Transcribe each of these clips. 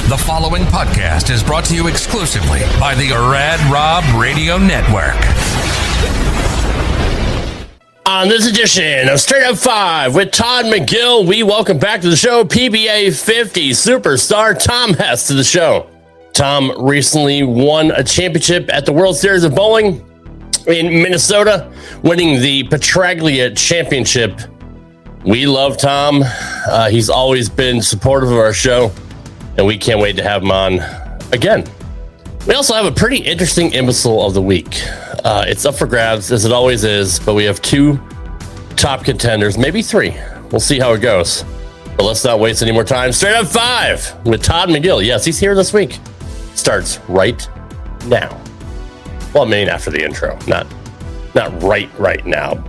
The following podcast is brought to you exclusively by the Rad Rob Radio Network. On this edition of Straight Up 5 with Todd McGill, we welcome back to the show PBA50 Superstar Tom Hess to the show. Tom recently won a championship at the World Series of Bowling in Minnesota, winning the Petraglia Championship. We love Tom. He's always been supportive of our show, and we can't wait to have him on again. We also have a pretty interesting Imbecile of the Week. It's up for grabs, as it always is, but we have two top contenders, maybe three. We'll see how it goes. But let's not waste any more time. Straight Up 5 with Todd McGill. Yes, he's here this week. Starts right now. Well, I mean, after the intro. Not right now.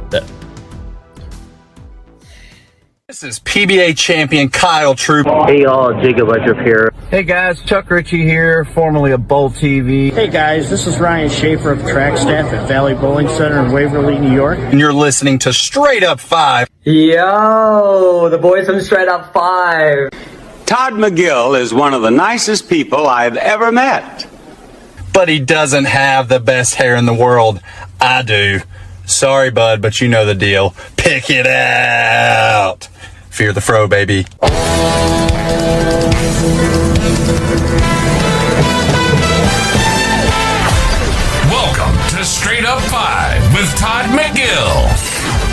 This is PBA champion Kyle Troop. Hey y'all, Jacob Ledrup here. Hey guys, Chuck Ritchie here, formerly of Bowl TV. Hey guys, this is Ryan Schaefer of track staff at Valley Bowling Center in Waverly, New York. And you're listening to Straight Up 5. Yo, the boys from Straight Up 5. Todd McGill is one of the nicest people I've ever met. But he doesn't have the best hair in the world. I do. Sorry, bud, but you know the deal. Pick it out. Fear the fro, baby. Welcome to Straight Up 5 with Todd McGill.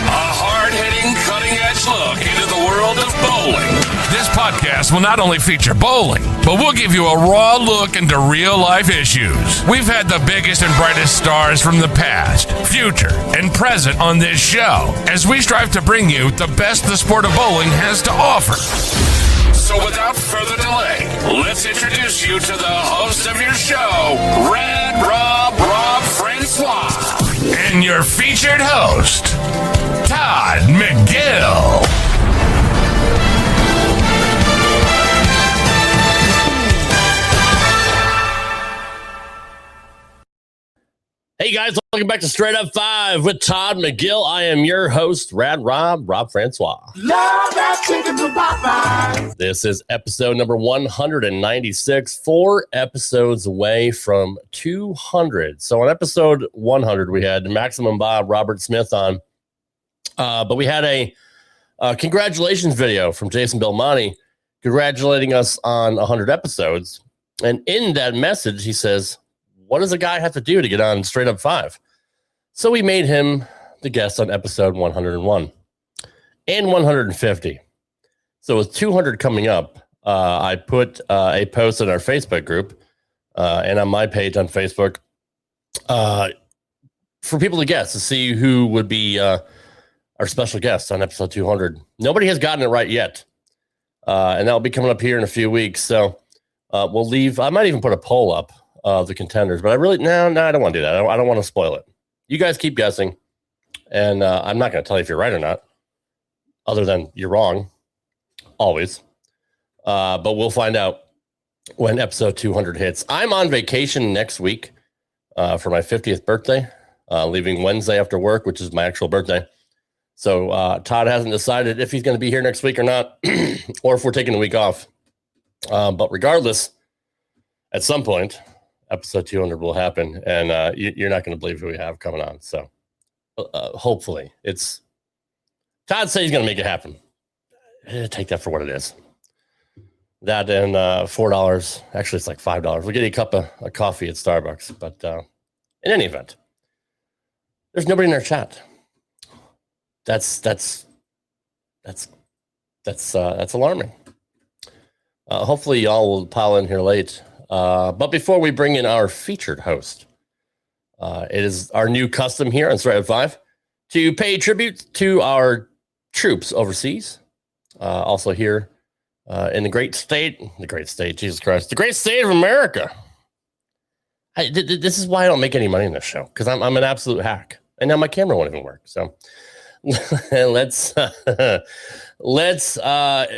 A hard-hitting, cutting-edge look into the world of bowling. This podcast will not only feature bowling, but we'll give you a raw look into real-life issues. We've had the biggest and brightest stars from the past, future, and present on this show, as we strive to bring you the best the sport of bowling has to offer. So without further delay, let's introduce you to the host of your show, Rad Rob Francois, and your featured host, Todd McGill. Hey guys, welcome back to Straight Up 5 with Todd McGill. I am your host, Rad Rob Francois. Love that chicken from Popeyes. This is episode number 196, 4 episodes away from 200. So on episode 100, we had Maximum Bob Robert Smith on, but we had a congratulations video from Jason Belmonte congratulating us on 100 episodes. And in that message, he says, what does a guy have to do to get on Straight Up 5? So we made him the guest on episode 101 and 150. So with 200 coming up, I put a post in our Facebook group and on my page on Facebook for people to guess, to see who would be our special guest on episode 200. Nobody has gotten it right yet. And that'll be coming up here in a few weeks. So we'll leave. I might even put a poll up of the contenders, but I really, no, I don't want to do that. I don't want to spoil it. You guys keep guessing, and I'm not going to tell you if you're right or not, other than you're wrong, always. But we'll find out when episode 200 hits. I'm on vacation next week for my 50th birthday, leaving Wednesday after work, which is my actual birthday. So Todd hasn't decided if he's going to be here next week or not, or if we're taking a week off. But regardless, at some point, episode 200 will happen, and you're not going to believe who we have coming on. So hopefully it's Todd said he's going to make it happen. Take that for what it is. That and $4. Actually, it's like $5. We'll get you a cup of coffee at Starbucks. But in any event, there's nobody in our chat. That's alarming. Hopefully y'all will pile in here late. But before we bring in our featured host, it is our new custom here on Straight Up 5 to pay tribute to our troops overseas. Also here in the great state, Jesus Christ, the great state of America. This is why I don't make any money in this show, because I'm an absolute hack. And now my camera won't even work. So let's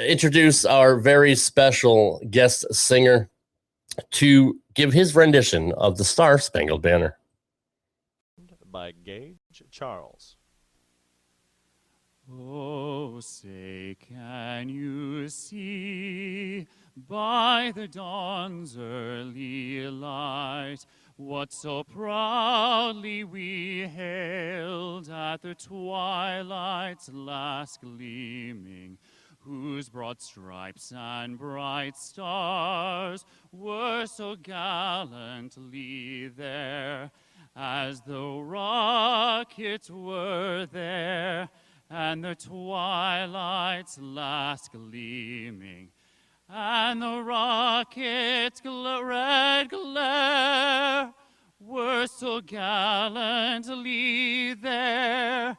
introduce our very special guest singer to give his rendition of the Star Spangled Banner. By Gage Charles. Oh, say, can you see by the dawn's early light, what so proudly we hailed at the twilight's last gleaming, whose broad stripes and bright stars were so gallantly there, as though rockets were there, and the twilight's last gleaming, and the rocket's red glare were so gallantly there.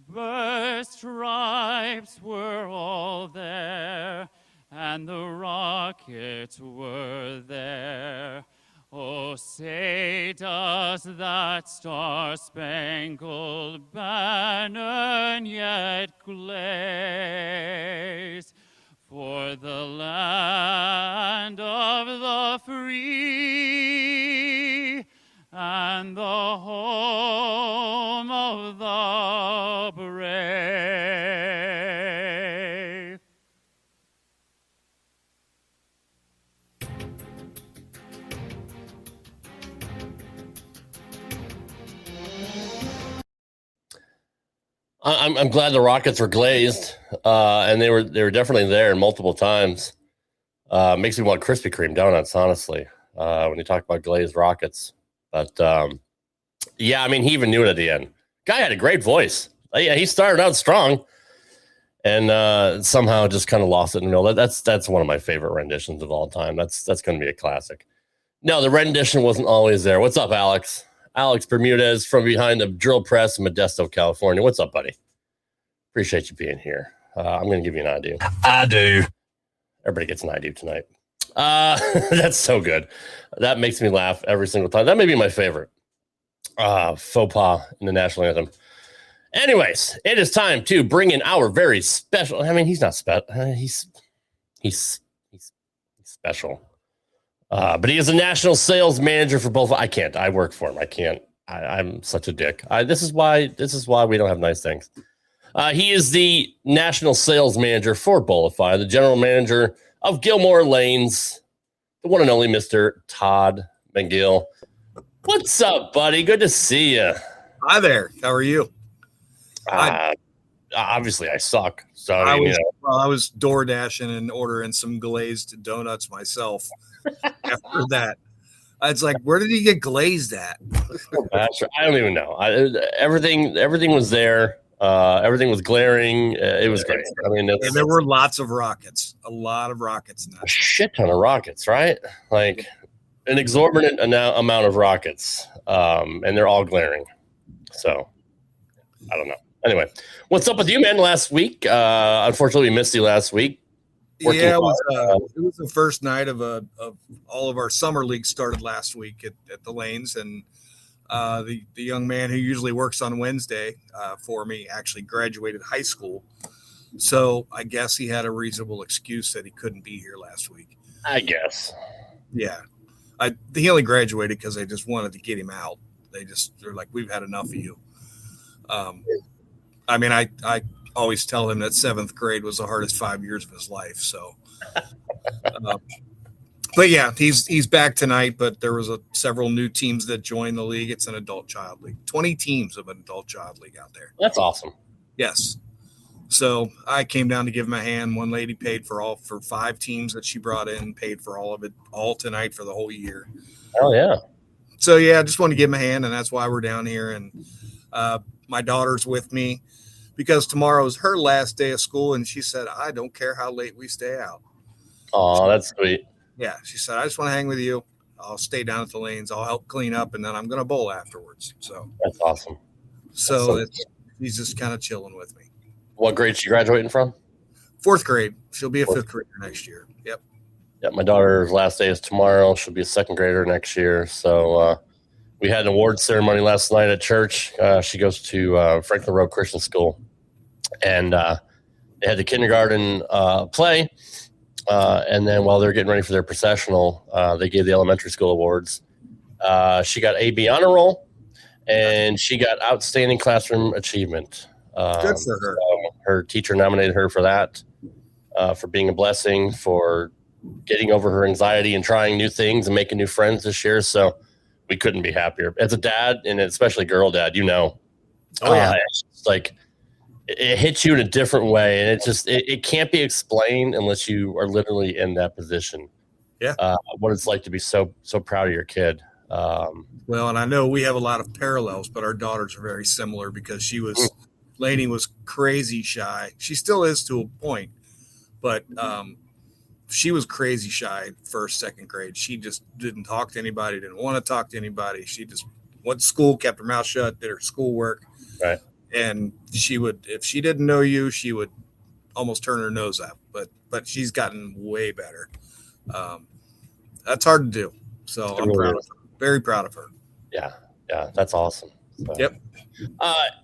Burst stripes were all there, and the rockets were there. Oh, say does that star-spangled banner yet blaze for the land of the free and the home of the brave? I'm glad the rockets were glazed, and they were definitely there multiple times. Makes me want Krispy Kreme donuts, honestly, when you talk about glazed rockets. But yeah, I mean, he even knew it at the end. Guy had a great voice. Yeah, he started out strong, and somehow just kind of lost it in the middle. That's one of my favorite renditions of all time. That's going to be a classic. No, the rendition wasn't always there. What's up, Alex? Alex Bermudez from behind the drill press in Modesto, California. What's up, buddy? Appreciate you being here. I'm going to give you an I do. I do. Everybody gets an I do tonight. That's so good. That makes me laugh every single time. That may be my favorite faux pas in the national anthem. Anyways, it is time to bring in our very special. I mean, he's not special. He's special. But he is a national sales manager for both. I can't. I work for him. I can't. I'm such a dick. This is why we don't have nice things. He is the national sales manager for Bowlifi, the general manager of Gilmore Lanes, the one and only Mr. Todd McGill. What's up, buddy? Good to see you. Hi there. How are you? Obviously, I suck. So I was door dashing and ordering some glazed donuts myself. After that, it's like, where did he get glazed at? I don't even know. Everything was there. Everything was glaring. It was great. I mean, and there were lots of rockets, a lot of rockets. A shit ton of rockets, right? Like an exorbitant amount of rockets, and they're all glaring. So I don't know. Anyway, what's up with you, man? Last week, unfortunately, we missed you last week. Yeah, it was the first night of all of our summer league started last week at the Lanes, and the young man who usually works on Wednesday for me actually graduated high school, so I guess he had a reasonable excuse that he couldn't be here last week. I guess. Yeah, he only graduated because they just wanted to get him out. They're like, we've had enough of you. I mean, I always tell him that 7th grade was the hardest 5 years of his life. So, but yeah, he's back tonight, but there was several new teams that joined the league. It's an adult child league, 20 teams of an adult child league out there. That's awesome. Yes. So I came down to give him a hand. One lady paid for 5 teams that she brought in, paid for all of it all tonight for the whole year. Oh yeah. So yeah, I just wanted to give him a hand, and that's why we're down here. And my daughter's with me, because tomorrow is her last day of school, and she said, I don't care how late we stay out. Oh, that's sweet. Yeah, she said, I just want to hang with you. I'll stay down at the Lanes. I'll help clean up, and then I'm going to bowl afterwards. So that's awesome. So he's just kind of chilling with me. What grade is she graduating from? 4th grade. She'll be a 5th grader next year. Yep. Yeah, my daughter's last day is tomorrow. She'll be a 2nd grader next year. So we had an awards ceremony last night at church. She goes to Franklin Road Christian School. And they had the kindergarten play. And then while they're getting ready for their processional, they gave the elementary school awards. She got AB honor roll, and she got outstanding classroom achievement. Good for her. So her teacher nominated her for that, for being a blessing, for getting over her anxiety and trying new things and making new friends this year. So we couldn't be happier. As a dad, and especially girl dad, it's like it hits you in a different way, and it can't be explained unless you are literally in that position. Yeah, what it's like to be so proud of your kid. Well, and I know we have a lot of parallels, but our daughters are very similar because Lainey was crazy shy. She still is to a point, but she was crazy shy first, second grade. She just didn't talk to anybody, didn't want to talk to anybody. She just went to school, kept her mouth shut, did her schoolwork. Right. And if she didn't know you, she would almost turn her nose up. But she's gotten way better. That's hard to do. So I'm proud of her. Very proud of her. Yeah, that's awesome. So. Yep.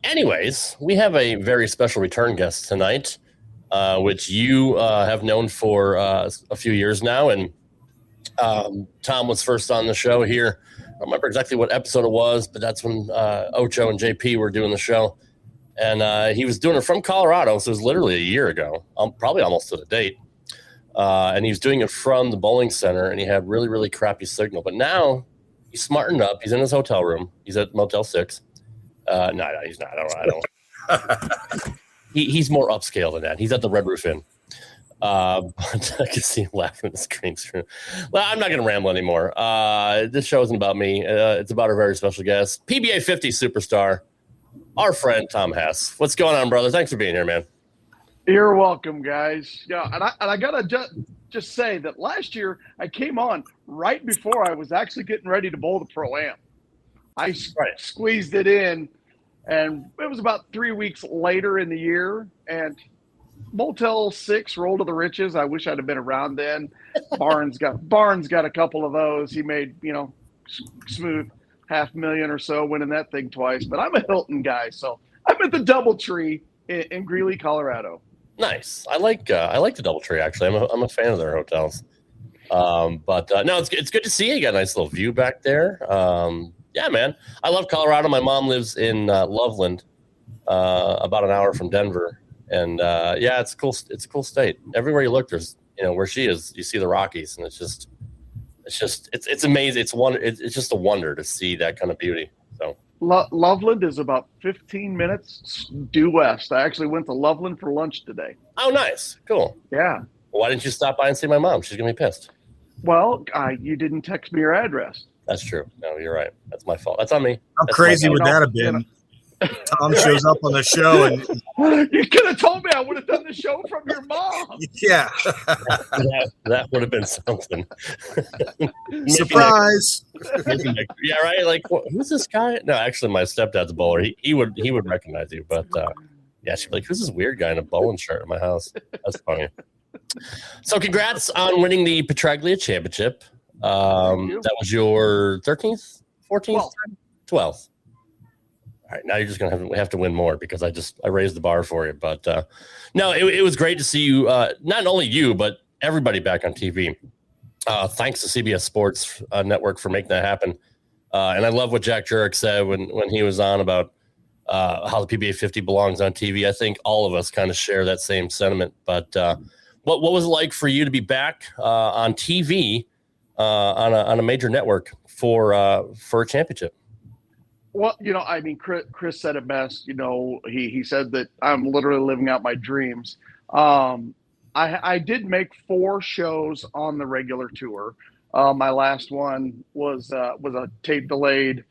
Anyways, we have a very special return guest tonight, which you have known for a few years now. And Tom was first on the show here. I don't remember exactly what episode it was, but that's when Ocho and JP were doing the show. And he was doing it from Colorado, so it was literally a year ago, probably almost to the date. And he was doing it from the bowling center, and he had really, really crappy signal. But now he's smartened up. He's in his hotel room. He's at Motel 6. No, he's not. I don't. He's more upscale than that. He's at the Red Roof Inn. But I can see him laughing at the screen. Well, I'm not going to ramble anymore. This show isn't about me. It's about our very special guest, PBA50 Superstar, our friend Tom Hess. What's going on, brother? Thanks for being here, man. You're welcome, guys. Yeah, and I gotta just say that last year I came on right before I was actually getting ready to bowl the Pro-Am. I squeezed it in, and it was about 3 weeks later in the year, and Motel 6 rolled to the riches. I wish I'd have been around then. Barnes got a couple of those. He made, smooth $500,000 or so winning that thing twice. But I'm a Hilton guy, so I'm at the DoubleTree in Greeley, Colorado. Nice. I like the DoubleTree, actually. I'm a fan of their hotels. But no, it's good to see you. You got a nice little view back there. Yeah, man. I love Colorado. My mom lives in Loveland, about an hour from Denver. And yeah, it's cool. It's a cool state. Everywhere you look, there's where she is, you see the Rockies, and it's amazing. It's just a wonder to see that kind of beauty. So Loveland is about 15 minutes due west. I actually went to Loveland for lunch today. Oh, nice, cool. Yeah. Well, why didn't you stop by and see my mom? She's gonna be pissed. Well, you didn't text me your address. That's true. No, you're right. That's my fault. That's on me. How crazy would that have been? Tom shows up on the show and you could have told me. I would have done the show from your mom. Yeah. that would have been something. Surprise. Yeah, right. Like, who's this guy? No, actually, my stepdad's a bowler. He would recognize you, but yeah, she'd be like, who's this weird guy in a bowling shirt in my house? That's funny. So, congrats on winning the Petraglia Championship. That was your 13th, 14th, 12th. All right, now you're just we have to win more because I raised the bar for you. But no, it was great to see you. Not only you, but everybody back on TV. Thanks to CBS Sports Network for making that happen. And I love what Jack Jurek said when he was on about how the PBA50 belongs on TV. I think all of us kind of share that same sentiment. But what was it like for you to be back on TV on a major network for a championship? Well, I mean, Chris said it best. He said that I'm literally living out my dreams. I did make 4 shows on the regular tour. My last one was a tape delayed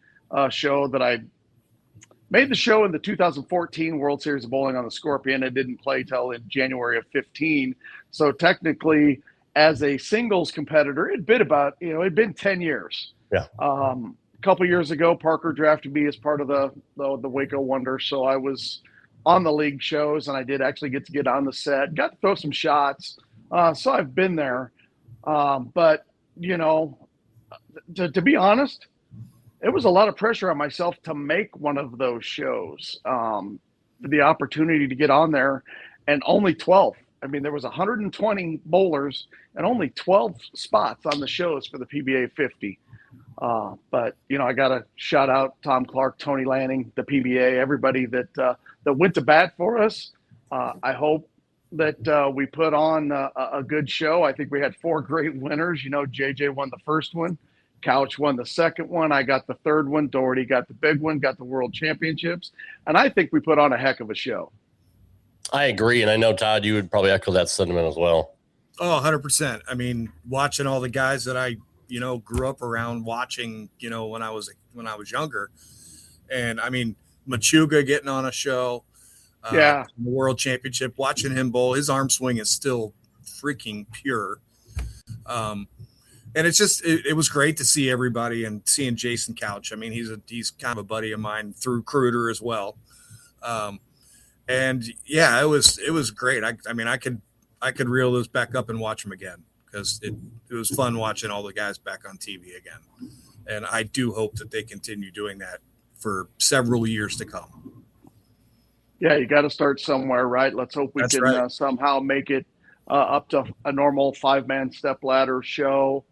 show that I made the show in the 2014 World Series of Bowling on the Scorpion. It didn't play till in January of 15. So technically, as a singles competitor, it'd been 10 years. Yeah. A couple years ago, Parker drafted me as part of the Waco Wonder, so I was on the league shows, and I did actually get to get on the set, got to throw some shots. So I've been there, but to be honest, it was a lot of pressure on myself to make one of those shows. The opportunity to get on there, and only 12. I mean, there was 120 bowlers and only 12 spots on the shows for the PBA50. But I got to shout out Tom Clark, Tony Lanning, the PBA, everybody that went to bat for us. I hope that we put on a good show. I think we had 4 great winners. JJ won the first one. Couch won the second one. I got the third one. Doherty got the big one, got the world championships. And I think we put on a heck of a show. I agree. And I know, Todd, you would probably echo that sentiment as well. Oh, 100%. I mean, watching all the guys that I, grew up around watching, when I was younger. And I mean, Machuga getting on a show. The world championship, watching him bowl, his arm swing is still freaking pure. And it's just, it was great to see everybody and seeing Jason Couch. I mean, he's kind of a buddy of mine through Cruder as well. And yeah, it was great. I mean, I could reel those back up and watch them again because it was fun watching all the guys back on TV again. And I do hope that they continue doing that for several years to come. Yeah, you got to start somewhere, right? Let's hope we can somehow make it up to a normal 5-man stepladder show.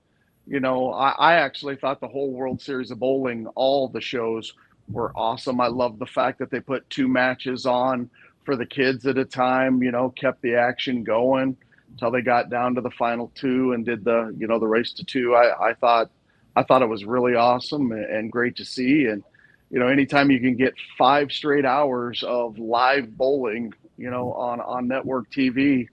I actually thought the whole World Series of Bowling, all the shows were awesome. I love the fact that they put 2 matches on for the kids at a time, kept the action going until they got down to the final 2 and did the race to 2. I thought it was really awesome and great to see. And, anytime you can get 5 straight hours of live bowling, on network TV,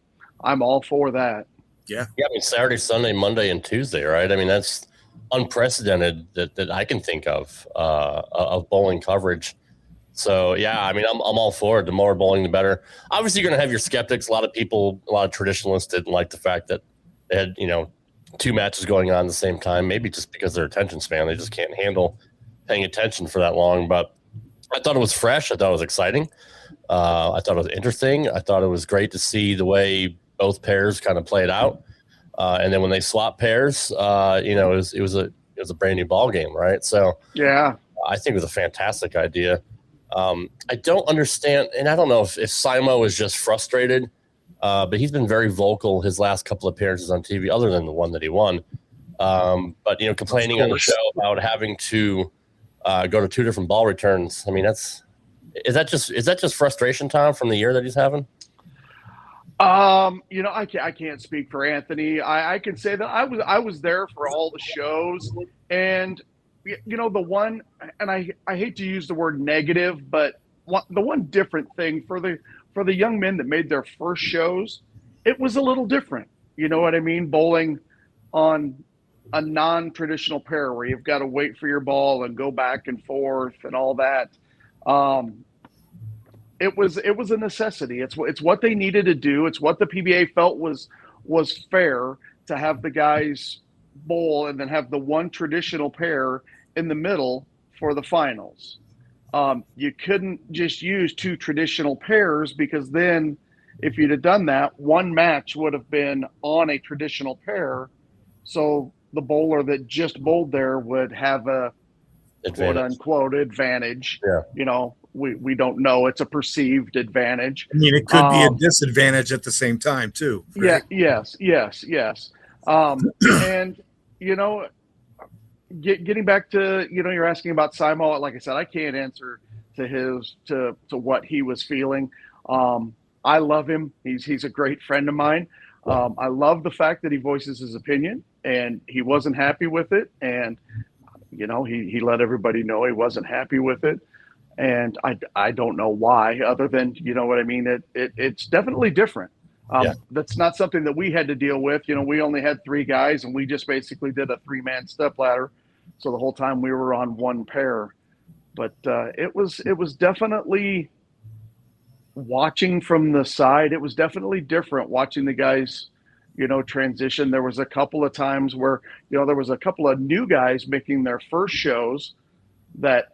I'm all for that. Yeah. I mean, Saturday, Sunday, Monday, and Tuesday, right? I mean, that's unprecedented that I can think of bowling coverage. So, yeah, I mean, I'm all for it. The more bowling, the better. Obviously, you're going to have your skeptics. A lot of traditionalists didn't like the fact that they had, 2 matches going on at the same time, maybe just because their attention span, they just can't handle paying attention for that long. But I thought it was fresh. I thought it was exciting. I thought it was interesting. I thought it was great to see the way both pairs kind of played out. And then when they swapped pairs, it was a brand new ball game, right? So yeah, I think it was a fantastic idea. I don't understand, and I don't know if Simo is just frustrated, but he's been very vocal his last couple of appearances on TV, other than the one that he won. But complaining on the show about having to go to 2 different ball returns. I mean, is that just frustration, Tom, from the year that he's having? I can't speak for Anthony. I can say that I was there for all the shows, and the one, and I hate to use the word negative, but the one different thing for the young men that made their first shows, it was a little different. You know what I mean? Bowling on a non-traditional pair where you've got to wait for your ball and go back and forth and all that. It was a necessity. It's what they needed to do. It's what the PBA felt was fair to have the guys bowl and then have the one traditional pair in the middle for the finals. You couldn't just use 2 traditional pairs, because then if you'd have done that, one match would have been on a traditional pair. So the bowler that just bowled there would have a quote unquote advantage. Yeah. We don't know. It's a perceived advantage. I mean, it could be a disadvantage at the same time too. Right? Yeah. Yes. And getting back to, you're asking about Simo. Like I said, I can't answer to what he was feeling. I love him. He's a great friend of mine. I love the fact that he voices his opinion, and he wasn't happy with it. And, he let everybody know he wasn't happy with it. And I don't know why, other than, what I mean? It's definitely different. That's not something that we had to deal with. We only had 3 guys, and we just basically did a 3-man stepladder. So the whole time we were on one pair. But it was definitely, watching from the side, it was definitely different watching the guys, transition. There was a couple of times where, there was a couple of new guys making their first shows that,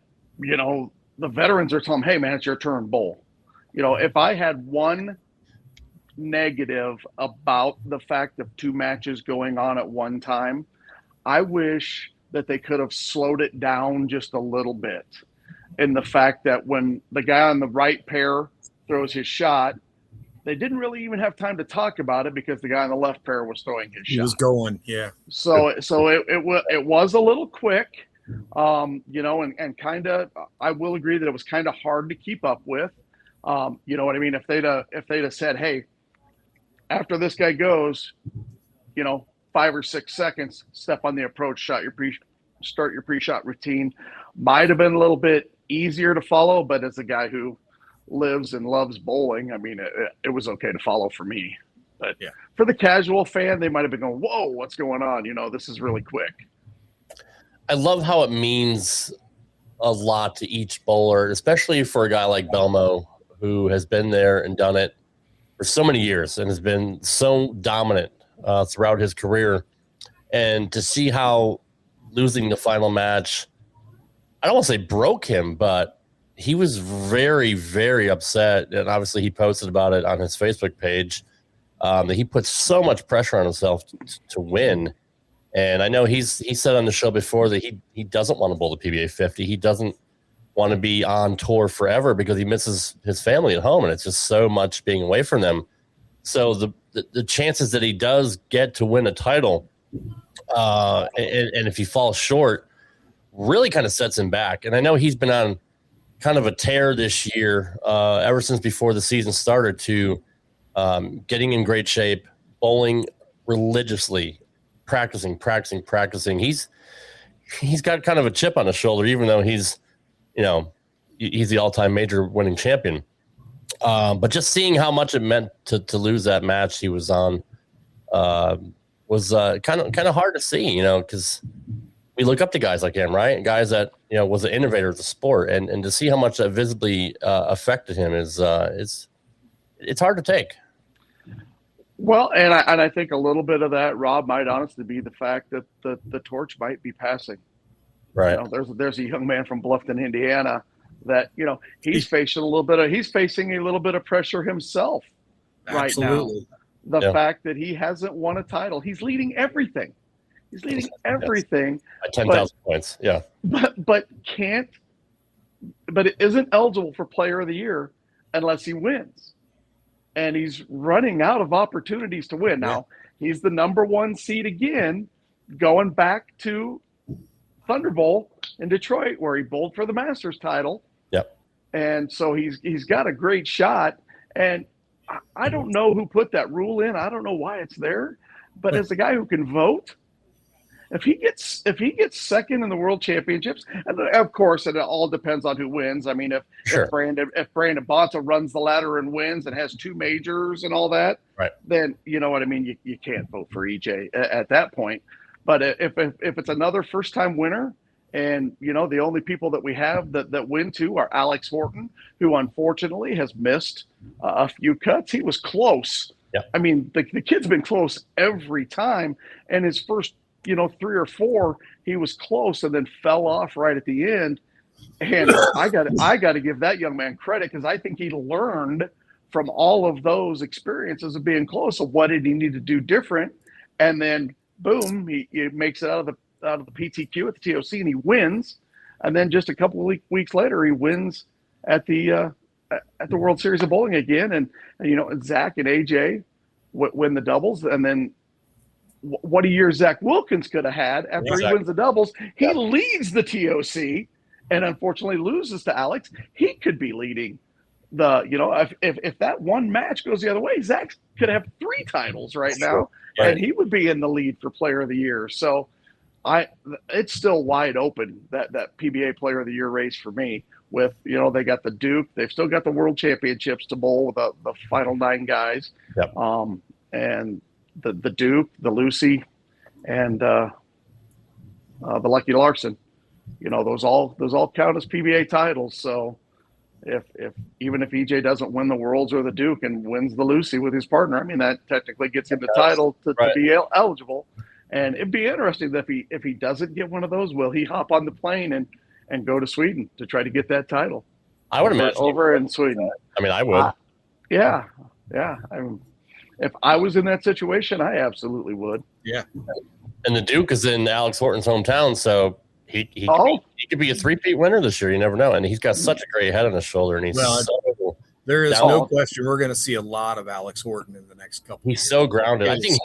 the veterans are telling them, hey, man, it's your turn, bowl. If I had one negative about the fact of 2 matches going on at one time, I wish that they could have slowed it down just a little bit. In the fact that when the guy on the right pair throws his shot, they didn't really even have time to talk about it because the guy on the left pair was throwing his shot. He was going, yeah. So it was a little quick. And kind of, I will agree that it was kind of hard to keep up with. You know what I mean? If they'd have said, hey, after this guy goes, 5 or 6 seconds, step on the approach shot, start your pre-shot routine. Might have been a little bit easier to follow, but as a guy who lives and loves bowling, I mean, it was okay to follow for me. But for the casual fan, they might have been going, whoa, what's going on? This is really quick. I love how it means a lot to each bowler, especially for a guy like Belmo, who has been there and done it for so many years and has been so dominant throughout his career. And to see how losing the final match, I don't want to say broke him, but he was very, very upset. And obviously he posted about it on his Facebook page, that he put so much pressure on himself to win. And I know he said on the show before that he doesn't want to bowl the PBA 50. He doesn't want to be on tour forever because he misses his family at home, and it's just so much being away from them. So the chances that he does get to win a title, and if he falls short, really kind of sets him back. And I know he's been on kind of a tear this year, ever since before the season started, to getting in great shape, bowling religiously, practicing. He's got kind of a chip on his shoulder, even though he's the all-time major winning champion. But just seeing how much it meant to lose that match he was on was kind of hard to see, because we look up to guys like him, right? And guys that, was an innovator of the sport, and to see how much that visibly affected him is it's hard to take. Well, and I think a little bit of that, Rob, might honestly be the fact that the torch might be passing. Right. There's a young man from Bluffton, Indiana, that he's facing a little bit of pressure himself right now. The fact that he hasn't won a title, he's leading everything. He's leading everything at 10,000 points. Yeah. But it isn't eligible for Player of the Year unless he wins. And he's running out of opportunities to win. Now, he's the number 1 seed again, going back to Thunderbolt in Detroit, where he bowled for the Masters title. Yep. And so he's got a great shot. And I don't know who put that rule in. I don't know why it's there. But as a guy who can vote, if he gets second in the World Championships, and of course it all depends on who wins. I mean, if Brandon Bonta runs the ladder and wins and has 2 majors and all that, right, then you know what I mean. You can't vote for EJ at that point. But if it's another first-time winner, and the only people that we have that win to are Alex Horton, who unfortunately has missed a few cuts. He was close. Yeah. I mean, the kid's been close every time, and his first 3 or 4, he was close and then fell off right at the end. And I got to give that young man credit, because I think he learned from all of those experiences of being close of what did he need to do different. And then boom, he makes it out of the PTQ at the TOC, and he wins. And then just a couple of weeks later, he wins at the World Series of Bowling again. And Zach and AJ win the doubles, and then what a year Zach Wilkins could have had after he wins the doubles. He leads the TOC and unfortunately loses to Alex. He could be leading if that one match goes the other way, Zach could have 3 titles right now, and he would be in the lead for Player of the Year. So it's still wide open, that PBA Player of the Year race for me. With they got the Duke, they've still got the World Championships to bowl with the final 9 guys. Yep. And the Duke, the Lucy, and the Lucky Larson, those all count as PBA titles. So if even if EJ doesn't win the Worlds or the Duke and wins the Lucy with his partner, I mean, that technically gets him the title to be eligible. And it'd be interesting that if he doesn't get one of those, will he hop on the plane and go to Sweden to try to get that title? I would imagine over in Sweden. I mean, I would. Yeah. If I was in that situation, I absolutely would. Yeah. And the Duke is in Alex Horton's hometown, so he could be a 3-peat winner this year. You never know. And he's got such a great head on his shoulder, and there is no question we're going to see a lot of Alex Horton in the next couple. He's so grounded. I think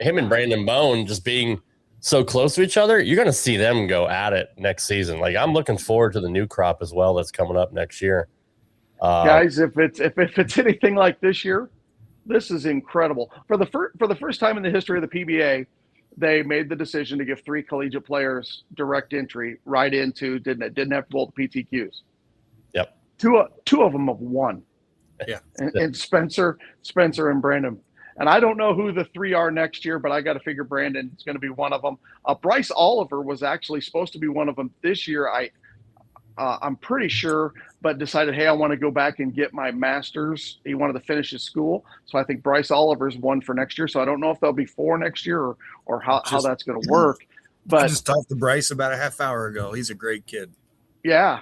him and Brandon Bone just being so close to each other, you're going to see them go at it next season. Like, I'm looking forward to the new crop as well that's coming up next year. Guys, if it's anything like this year, This is incredible. For the first time in the history of the PBA, they made the decision to give 3 collegiate players direct entry right into didn't have to bowl the PTQs. Yep. Two of them have won. Yeah. And Spencer and Brandon. And I don't know who the 3 are next year, but I got to figure Brandon's going to be one of them. Bryce Oliver was actually supposed to be one of them this year. I'm pretty sure, but decided, hey, I want to go back and get my master's. He wanted to finish his school. So I think Bryce Oliver's one for next year. So I don't know if there'll be 4 next year or how that's going to work. But I just talked to Bryce about a half hour ago. He's a great kid. Yeah.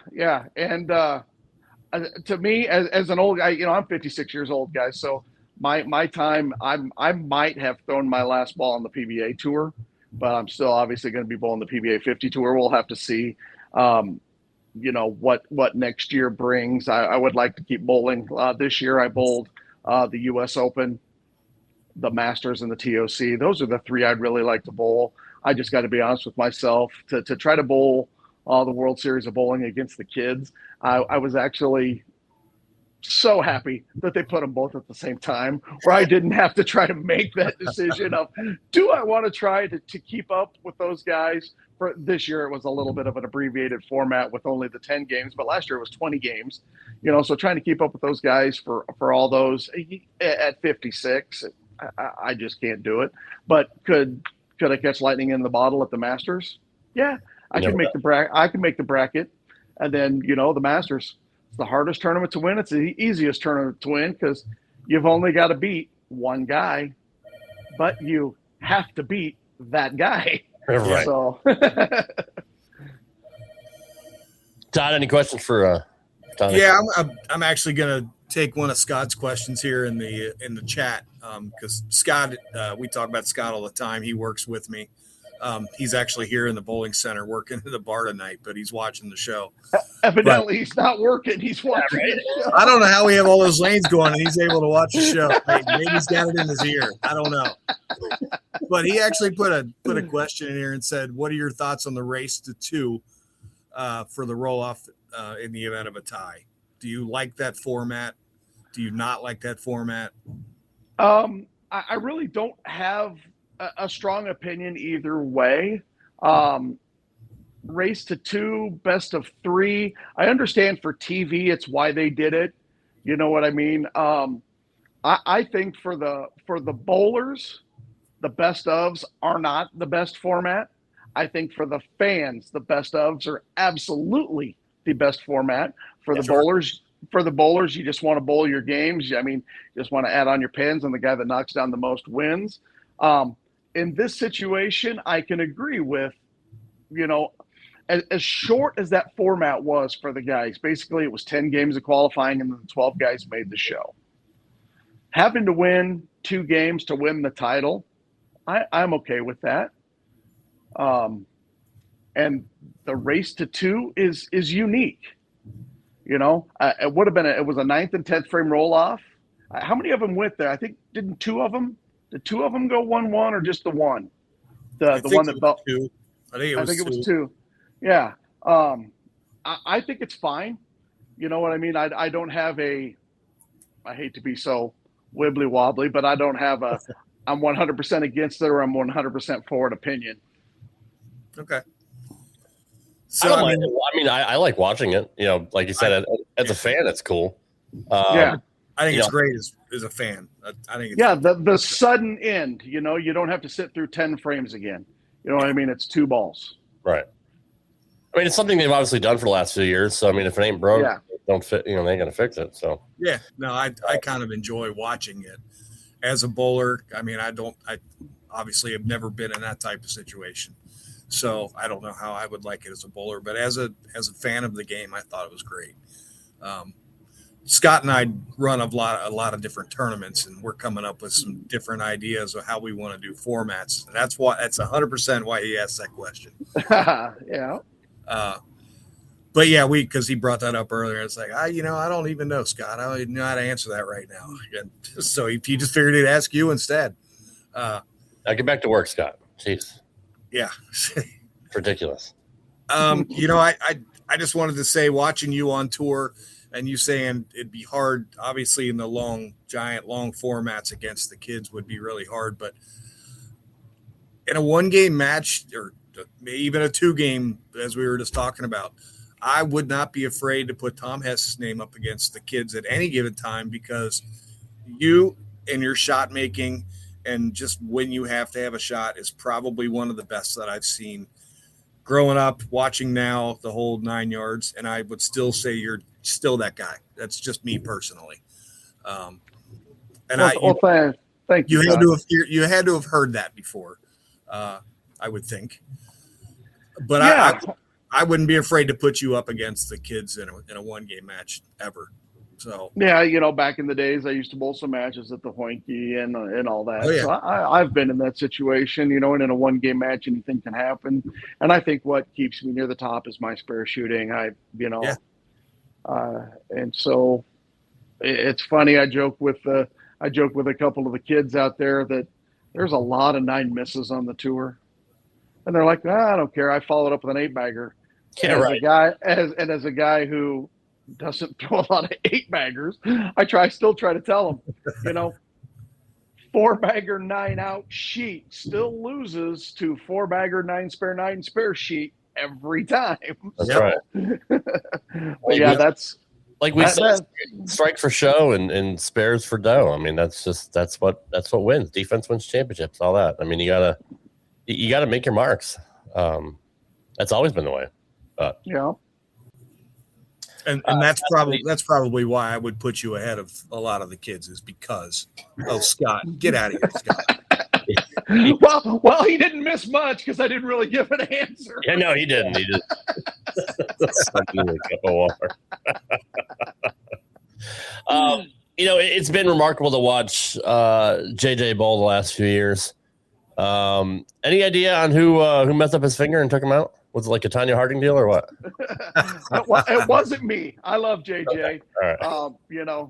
And to me, as an old guy, I'm 56 years old, guys. So my time, I might have thrown my last ball on the PBA Tour, but I'm still obviously going to be bowling the PBA50 Tour. We'll have to see. What next year brings. I would like to keep bowling. This year I bowled the U.S. Open, the Masters, and the TOC. Those are the 3 I'd really like to bowl. I just got to be honest with myself. To try to bowl the World Series of Bowling against the kids, I was actually so happy that they put them both at the same time, where I didn't have to try to make that decision of, do I want to try to keep up with those guys? For this year, it was a little bit of an abbreviated format with only the 10 games, but last year it was 20 games, so trying to keep up with those guys for all those at 56, I just can't do it. But could I catch lightning in the bottle at the Masters? Yeah, I can make the bracket. And then, the Masters, it's the hardest tournament to win. It's the easiest tournament to win because you've only got to beat one guy, but you have to beat that guy. Right. So, Todd, any questions for Todd? Yeah, I'm actually gonna take one of Scott's questions here in the chat because Scott, we talk about Scott all the time. He works with me. He's actually here in the bowling center working at the bar tonight, but he's watching the show. Evidently, he's not working. He's watching the show. I don't know how we have all those lanes going and he's able to watch the show. Maybe he's got it in his ear. I don't know. But he actually put a question in here and said, what are your thoughts on the race to 2 for the roll-off in the event of a tie? Do you like that format? Do you not like that format? I really don't have a strong opinion either way. Race to 2, best of 3. I understand for TV, it's why they did it. You know what I mean? I think for the bowlers, the best ofs are not the best format. I think for the fans, the best ofs are absolutely the best format. For the bowlers, you just want to bowl your games. I mean, you just want to add on your pins, and the guy that knocks down the most wins. In this situation, I can agree with, as short as that format was for the guys. Basically, it was 10 games of qualifying, and then the 12 guys made the show. Having to win 2 games to win the title, I'm okay with that. And the race to 2 is unique. It would have been it was a 9th and 10th frame roll off. How many of them went there? I think did 2 of them go 1-1 or just the one? The one that felt 2. I think it was 2. Yeah. I think it's fine. You know what I mean? I don't have I hate to be so wibbly wobbly, but I don't have I'm 100% against it or I'm 100% for an opinion. Okay. So I like watching it. Like you said, as a fan, it's cool. Yeah, I think it's great as a fan. I think it's the sudden end. You don't have to sit through 10 frames again. You know what I mean? It's 2 balls. Right. I mean, it's something they've obviously done for the last few years. So I mean, if it ain't broke, don't fit. They ain't gonna fix it. So yeah, no, I kind of enjoy watching it as a bowler. I mean, I obviously have never been in that type of situation. So I don't know how I would like it as a bowler, but as a fan of the game, I thought it was great. Scott and I run a lot of different tournaments, and we're coming up with some different ideas of how we want to do formats. And that's 100% why he asked that question. Yeah. But yeah, because he brought that up earlier. It's like, I don't even know, Scott. I don't even know how to answer that right now. And so he just figured he'd ask you instead. Now get back to work, Scott. Jeez. Yeah. Ridiculous. I just wanted to say, watching you on tour and you saying it'd be hard, obviously in the giant long formats against the kids would be really hard, but in a 1-game match or even a 2-game, as we were just talking about, I would not be afraid to put Tom Hess's name up against the kids at any given time, because you and your shot making and just when you have to have a shot is probably one of the best that I've seen growing up, watching now, the whole 9 yards. And I would still say you're still that guy. That's just me personally. Thank you. You had to have heard that before, I would think. But yeah. I wouldn't be afraid to put you up against the kids in a 1-game match ever. So yeah, back in the days, I used to bowl some matches at the Hoinky and all that. Oh, yeah. So I've been in that situation, and in a 1-game match, anything can happen. And I think what keeps me near the top is my spare shooting. And so it's funny. I joke with a couple of the kids out there that there's a lot of 9 misses on the tour, and they're like, I don't care. I followed up with an 8-bagger. Yeah, right. As a guy who doesn't throw a lot of 8-baggers, I still try to tell them, 4-bagger 9-out sheet still loses to 4-bagger 9 spare sheet every time. That's so, right. But yeah, that's like we said, strike for show and spares for dough. I mean, that's what wins. Defense wins championships. All that. I mean, you gotta make your marks. That's always been the way. But yeah. And that's probably why I would put you ahead of a lot of the kids, is because Scott. Get out of here, Scott. well, he didn't miss much because I didn't really give an answer. Yeah, no, he didn't. He just sucked in a cup of water. It's been remarkable to watch JJ bowl the last few years. Any idea on who messed up his finger and took him out? Was it like a Tanya Harding deal or what? It wasn't me. I love JJ. Okay. All right.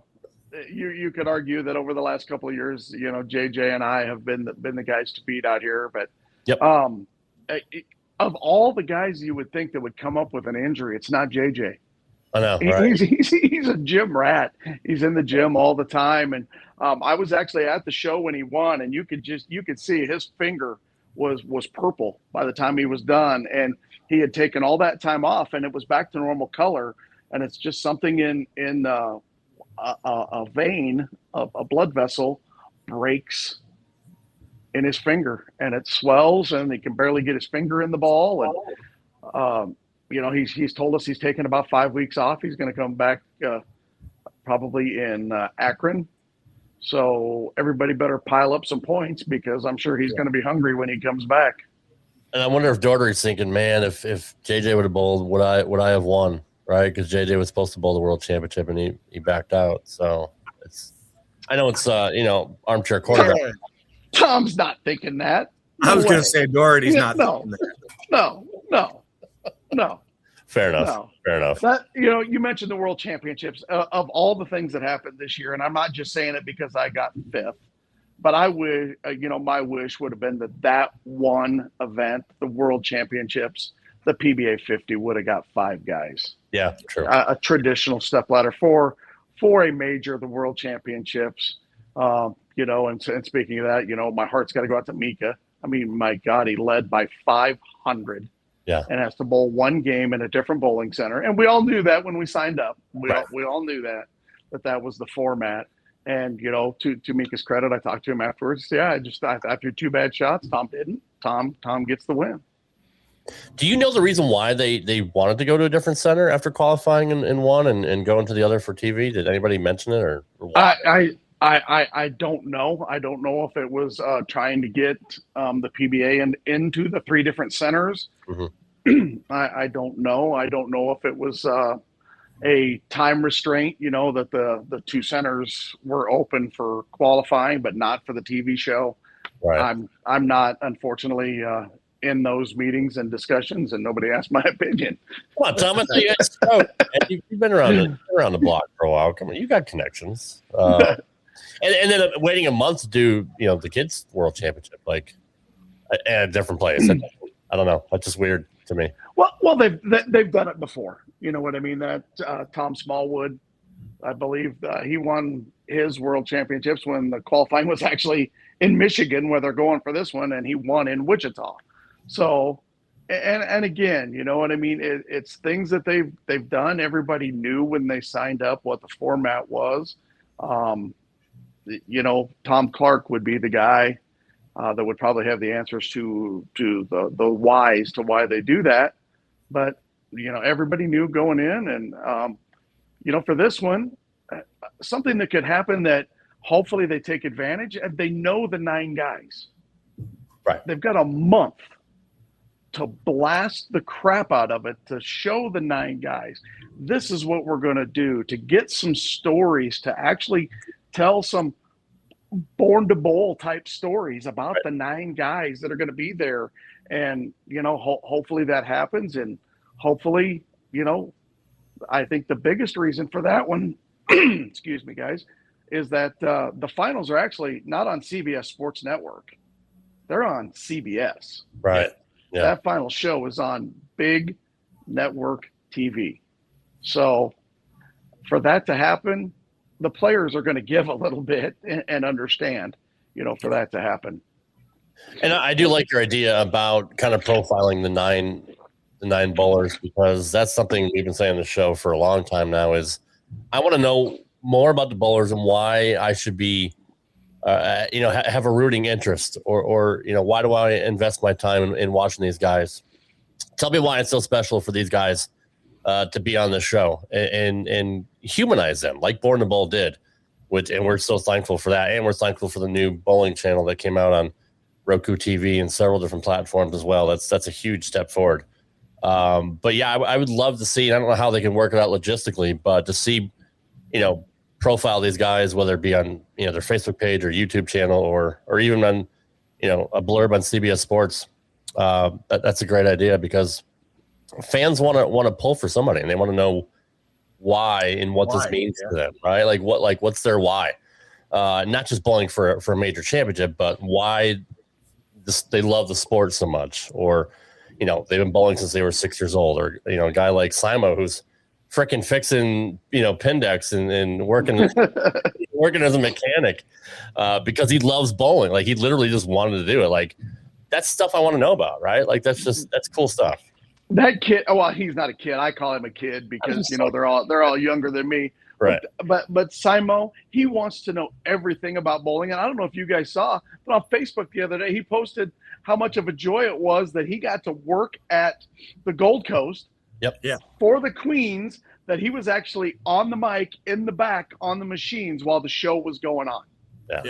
You could argue that over the last couple of years, JJ and I have been the guys to beat out here. But yep. Of all the guys you would think that would come up with an injury, it's not JJ. I know. Right? He's a gym rat. He's in the gym all the time. And I was actually at the show when he won, and you could see his finger was purple by the time he was done, and he had taken all that time off, and it was back to normal color. And it's just something in a vein, a blood vessel breaks in his finger, and it swells, and he can barely get his finger in the ball. And he's told us he's taken about 5 weeks off. He's going to come back probably in Akron. So everybody better pile up some points, because I'm sure he's going to be hungry when he comes back. And I wonder if Daugherty's thinking, man, if JJ would have bowled, would I have won, right? Because JJ was supposed to bowl the world championship and he backed out. So I know it's armchair quarterback. Tom's not thinking that. No I was going to say Daugherty's not thinking that. No. Fair enough. No. Fair enough. That, you mentioned the World Championships. Of all the things that happened this year, and I'm not just saying it because I got 5th, but I would, my wish would have been that one event, the World Championships, the PBA50 would have got 5 guys. Yeah, true. A traditional step ladder for a major, the World Championships. And speaking of that, my heart's got to go out to Mika. I mean, my God, he led by 500. Yeah. And has to bowl 1 game in a different bowling center. And we all knew that when we signed up. We all knew that was the format. And, to Mika's credit, I talked to him afterwards. Yeah, after 2 bad shots, Tom didn't. Tom gets the win. Do you know the reason why they wanted to go to a different center after qualifying in one and go into the other for TV? Did anybody mention it or why? I don't know. I don't know if it was trying to get the PBA into the 3 different centers. Mm-hmm. I don't know. I don't know if it was a time restraint, that the 2 centers were open for qualifying, but not for the TV show. Right. I'm not, unfortunately, in those meetings and discussions, and nobody asked my opinion. Come on, Tom. I thought you guys you've been around the block for a while. Come on, you got connections. And then waiting a month to do, the kids' world championship, like at a different place. I don't know. That's just weird to me. Well, they've done it before. You know what I mean? That Tom Smallwood I believe he won his world championships when the qualifying was actually in Michigan, where they're going for this one, and he won in Wichita. So, and again, you know what I mean? It's things that they've done. Everybody knew when they signed up what the format was. You know, Tom Clark would be the guy that would probably have the answers to the whys to why they do that. But, you know, everybody knew going in. And, you know, for this one, something that could happen that hopefully they take advantage, and they know the 9 guys. Right. They've got a month to blast the crap out of it, to show the 9 guys, this is what we're going to do, to get some stories, to actually tell some born to bowl type stories about the 9 guys that are going to be there. And, you know, hopefully that happens. And hopefully, you know, I think the biggest reason for that one, excuse me, guys, is that the finals are actually not on CBS Sports Network. They're on CBS. Right. Yeah. That final show is on big network TV. So for that to happen, the players are going to give a little bit and understand, you know, for that to happen. And I do like your idea about kind of profiling the nine bowlers, because that's something we've been saying on the show for a long time now. Is I want to know more about the bowlers and why I should be, you know, have a rooting interest, or you know, why do I invest my time in watching these guys? Tell me why it's so special for these guys to be on the show and humanize them like Born to Bowl did, and we're so thankful for that. And we're thankful for the new bowling channel that came out on Roku TV and several different platforms as well. That's a huge step forward. But yeah, I would love to see, I don't know how they can work it out logistically, but to see, you know, profile these guys, whether it be on, you know, their Facebook page or YouTube channel, or even on, you know, a blurb on CBS Sports. That's a great idea, because fans want to pull for somebody, and they want to know why and what this means to them, right? What's their why? Not just bowling for a major championship, but why they love the sport so much, or, you know, they've been bowling since they were 6 years old, or, you know, a guy like Simo who's freaking fixing, you know, pin decks and working as a mechanic because he loves bowling. Like, he literally just wanted to do it. Like, that's stuff I want to know about, right? Like, that's cool stuff. That kid, well, he's not a kid. I call him a kid because, you know, they're all younger than me. Right. But Simo, he wants to know everything about bowling. And I don't know if you guys saw, but on Facebook the other day, he posted how much of a joy it was that he got to work at the Gold Coast. Yep. Yeah. For the Queens, that he was actually on the mic in the back on the machines while the show was going on. Yeah.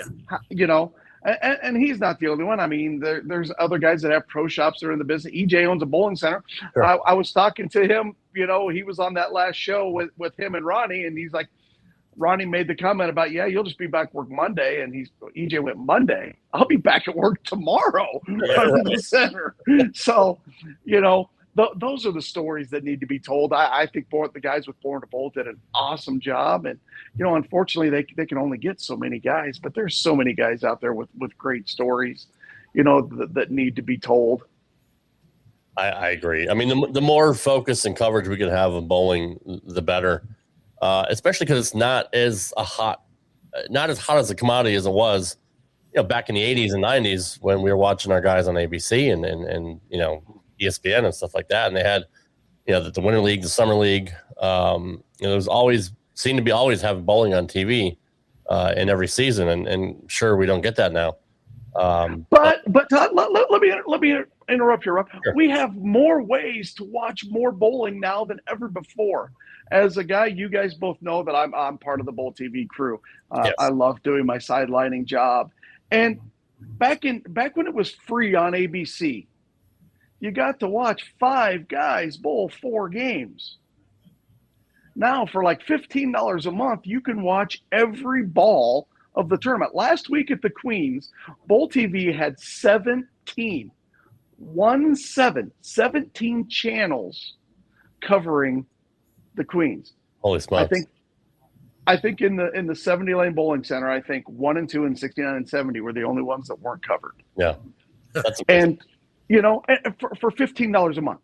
You know, and he's not the only one. I mean, there's other guys that have pro shops that are in the business. EJ owns a bowling center. Sure. I was talking to him, you know, he was on that last show with him and Ronnie, and he's like, Ronnie made the comment about, yeah, you'll just be back at work Monday. And EJ went, Monday? I'll be back at work tomorrow in the center. So, you know, those are the stories that need to be told. I think the guys with Born to Bowl did an awesome job. And, you know, unfortunately, they can only get so many guys. But there's so many guys out there with great stories, you know, that need to be told. I agree. I mean, the more focus and coverage we can have of bowling, the better. Especially because it's not as hot as a commodity as it was, you know, back in the 80s and 90s when we were watching our guys on ABC and you know, ESPN and stuff like that. And they had, you know, the Winter League, the Summer League. You know, there was always have bowling on TV in every season, and sure, we don't get that now. But Todd, let me interrupt you, Rob. Sure. We have more ways to watch more bowling now than ever before. As a guy, you guys both know that I'm part of the Bowl TV crew. Yes. I love doing my sidelining job. And back when it was free on ABC, you got to watch 5 guys bowl 4 games. Now, for like $15 a month, you can watch every ball of the tournament. Last week at the Queens, Bowl TV had 17 channels covering the Queens. Holy smokes. I think in the 70-lane bowling center, I think 1 and 2 and 69 and 70 were the only ones that weren't covered. Yeah. That's and, you know, for $15 a month,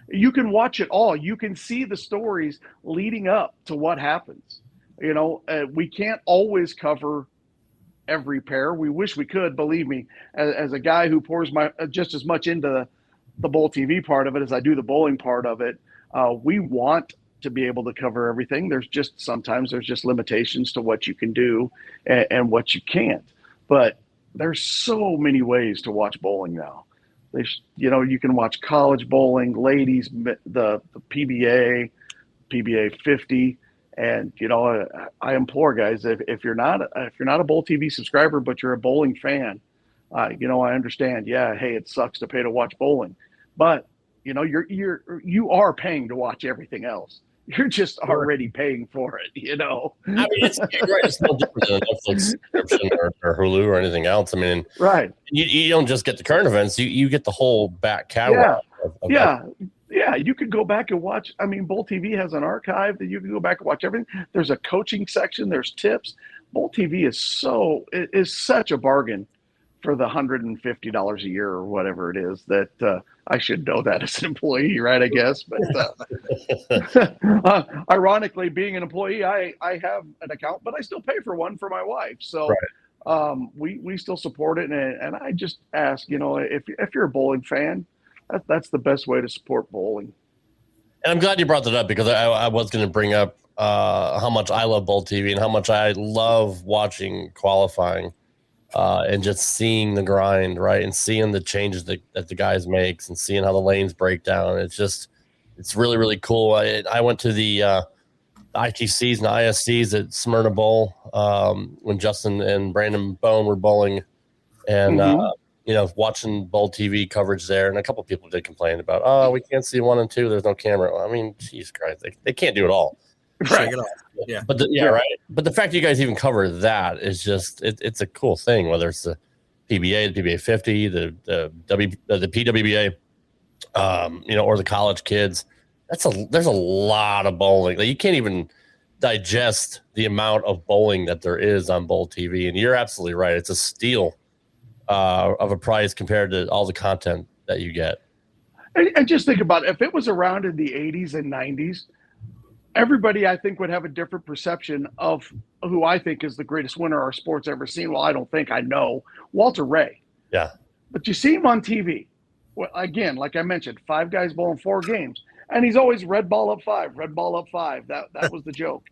you can watch it all. You can see the stories leading up to what happens. We can't always cover every pair. We wish we could, believe me, as a guy who pours just as much into the Bowl TV part of it as I do the bowling part of it. We want to be able to cover everything. Sometimes there's just limitations to what you can do and what you can't. But there's so many ways to watch bowling now. You can watch college bowling, ladies, the PBA50, and I implore guys, if you're not a Bowl TV subscriber but you're a bowling fan, I understand. Yeah, hey, it sucks to pay to watch bowling, but you are paying to watch everything else. You're just already paying for it, I mean, it's right. It's no different than a Netflix subscription or Hulu or anything else. I mean, right. You don't just get the current events. You get the whole back catalog. Yeah. You could go back and watch. I mean, Bowl TV has an archive that you can go back and watch everything. There's a coaching section. There's tips. Bowl TV is such a bargain for the $150 a year or whatever it is that I should know that as an employee, right? I guess. But ironically, being an employee, I have an account, but I still pay for one for my wife. So we still support it. And I just ask, if you're a bowling fan, that's the best way to support bowling. And I'm glad you brought that up, because I was going to bring up how much I love Bowl TV and how much I love watching qualifying. And just seeing the grind, right, and seeing the changes that the guys makes, and seeing how the lanes break down. It's really, really cool. I went to the ITCs and ISCs at Smyrna Bowl when Justin and Brandon Bone were bowling, and watching Bowl TV coverage there. And a couple of people did complain about, we can't see 1 and 2. There's no camera. Well, I mean, Jesus Christ, they can't do it all. Right. Yeah. But right. But the fact you guys even cover that is just it's a cool thing. Whether it's the PBA, the PBA50, the PWBA, or the college kids. There's a lot of bowling. Like, you can't even digest the amount of bowling that there is on Bowl TV. And you're absolutely right. It's a steal of a price compared to all the content that you get. And just think about it. If it was around in the 80s and 90s, everybody, I think, would have a different perception of who I think is the greatest winner our sport's ever seen. Well, I don't think, I know. Walter Ray. Yeah. But you see him on TV. Well, again, like I mentioned, 5 guys bowling 4 games. And he's always red ball up 5, red ball up 5. That was the joke.